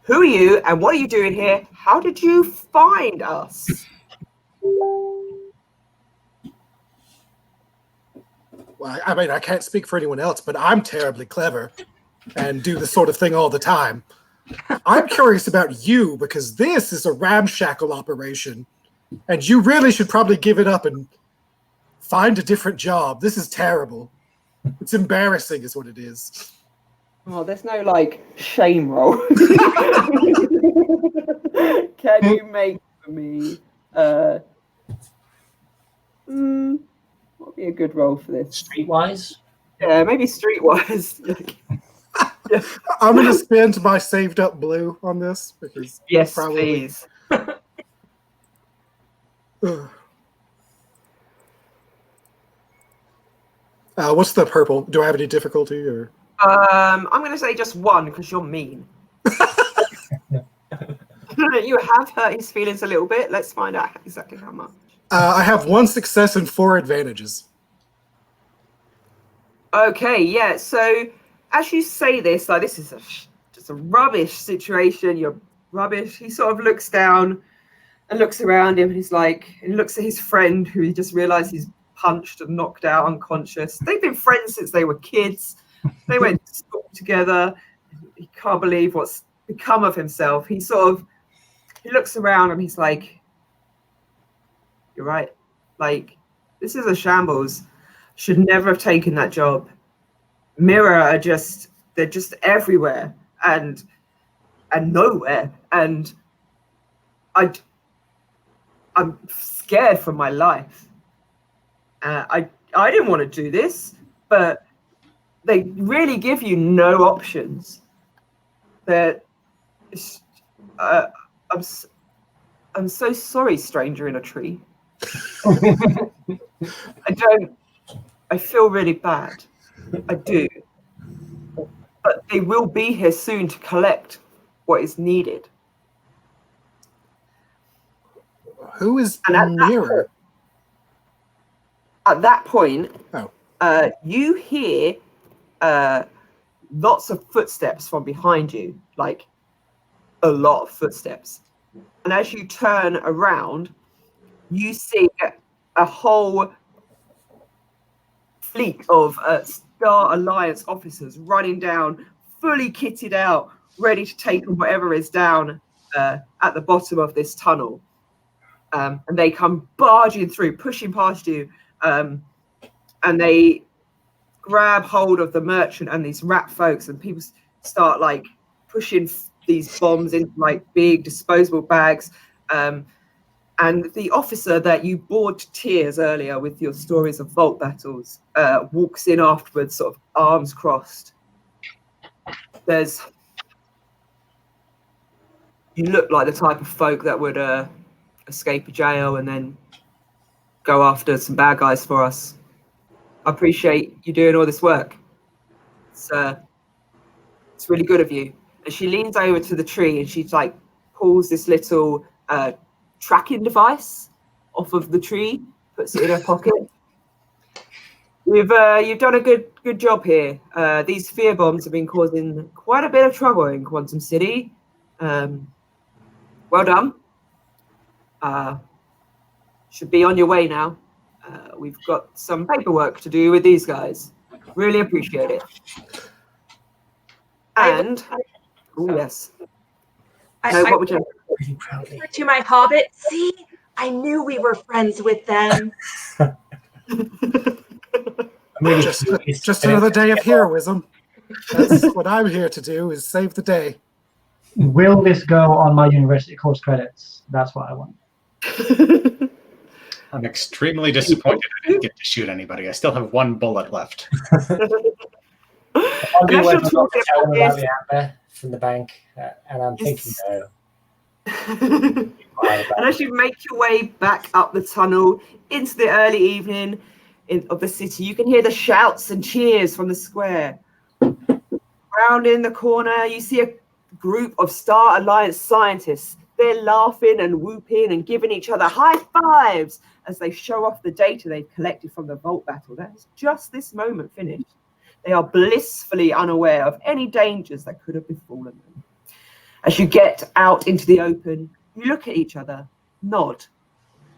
who are you and what are you doing here? How did you find us? Well, I mean, I can't speak for anyone else, but I'm terribly clever and do this sort of thing all the time. I'm curious about you because this is a ramshackle operation and you really should probably give it up and find a different job. This is terrible. It's embarrassing is what it is. Oh, there's no, like, shame roll. Can you make for me? What would be a good role for this? Streetwise? Yeah, maybe streetwise. Yeah. I'm going to spend my saved up blue on this because yes, probably... please. What's the purple? Do I have any difficulty or? I'm going to say just one because you're mean. You have hurt his feelings a little bit. Let's find out exactly how much. I have 1 success and 4 advantages. Okay, yeah. So as you say this, like this is just a rubbish situation. You're rubbish. He sort of looks down and looks around him, and he's like, and looks at his friend who he just realised he's punched and knocked out unconscious. They've been friends since they were kids. They went to school together. He can't believe what's become of himself. He looks around and he's like, you're right. Like, this is a shambles. Should never have taken that job. Mirror they're just everywhere and nowhere. And I'm scared for my life. I didn't want to do this, but they really give you no options. I'm so sorry, stranger in a tree. I feel really bad. I do. But they will be here soon to collect what is needed. Who is Mirror? At that point, you hear lots of footsteps from behind you, like a lot of footsteps. And as you turn around, you see a whole fleet of Star Alliance officers running down, fully kitted out, ready to take on whatever is down at the bottom of this tunnel. And they come barging through, pushing past you, and they grab hold of the merchant and these rat folks, and people start like pushing these bombs into like big disposable bags. And the officer that you bored to tears earlier with your stories of vault battles walks in afterwards, sort of arms crossed. You look like the type of folk that would escape a jail and then go after some bad guys for us. I appreciate you doing all this work. It's really good of you. And she leans over to the tree and she like pulls this little tracking device off of the tree, puts it in her pocket. You've done a good job here. These fear bombs have been causing quite a bit of trouble in Quantum City. Well done. Should be on your way now. We've got some paperwork to do with these guys. Really appreciate it. And yes. What would you? To my hobbit. See, I knew we were friends with them. Just another day of heroism. That's what I'm here to do, is save the day. Will this go on my university course credits? That's what I want. I'm extremely disappointed I didn't get to shoot anybody. I still have one bullet left. I'll do what tell them about the amber from the bank, and I'm thinking no. And as you make your way back up the tunnel into the early evening of the city, you can hear the shouts and cheers from the square. Round in the corner, you see a group of Star Alliance scientists. They're laughing and whooping and giving each other high fives as they show off the data they've collected from the Vault battle. That is just this moment finished. They are blissfully unaware of any dangers that could have befallen them. As you get out into the open, you look at each other, nod,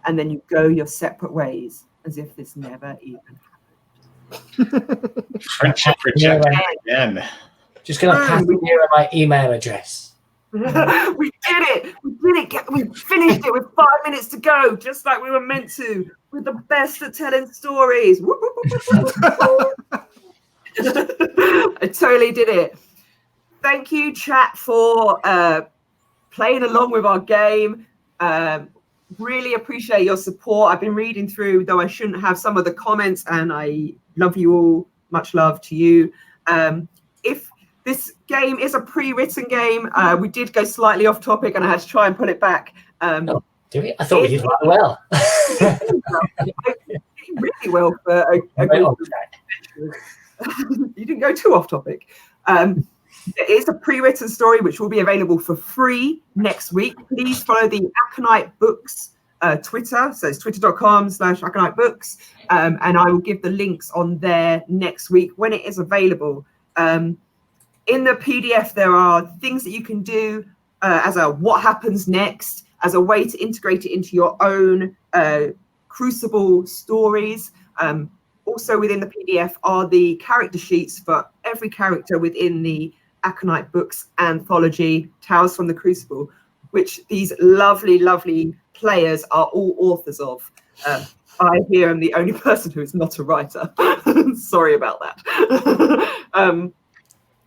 and then you go your separate ways as if this never even happened. Friendship rejected again. Just going to pass here my email address. We did it! We finished it with 5 minutes to go, just like we were meant to. We're the best at telling stories. I totally did it. Thank you, chat, for playing along with our game. Really appreciate your support. I've been reading through, though I shouldn't have, some of the comments, and I love you all. Much love to you. If this game is a pre-written game, we did go slightly off topic, and I had to try and pull it back. Oh, did we? I thought we did really well. Really well for a group of you didn't go too off topic. It's a pre-written story which will be available for free next week. Please follow the Aconyte Books Twitter. So it's twitter.com/Aconyte Books. And I will give the links on there next week when it is available. In the PDF, there are things that you can do as a what happens next, as a way to integrate it into your own Crucible stories. Also within the PDF are the character sheets for every character within the Aconyte Books anthology, Tales from the Crucible, which these lovely, lovely players are all authors of. I here am the only person who is not a writer. Sorry about that.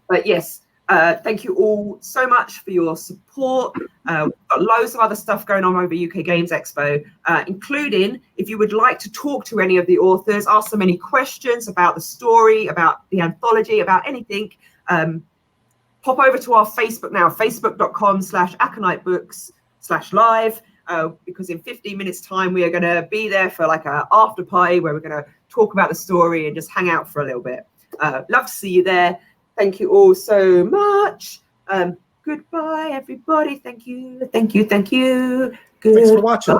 But yes, thank you all so much for your support. We've got loads of other stuff going on over UK Games Expo, including if you would like to talk to any of the authors, ask them any questions about the story, about the anthology, about anything, pop over to our Facebook now, facebook.com/AconyteBooks/live, because in 15 minutes time, we are going to be there for like an after party where we're going to talk about the story and just hang out for a little bit. Love to see you there. Thank you all so much. Goodbye, everybody. Thank you. Thank you. Thank you. Goodbye. Thanks for watching.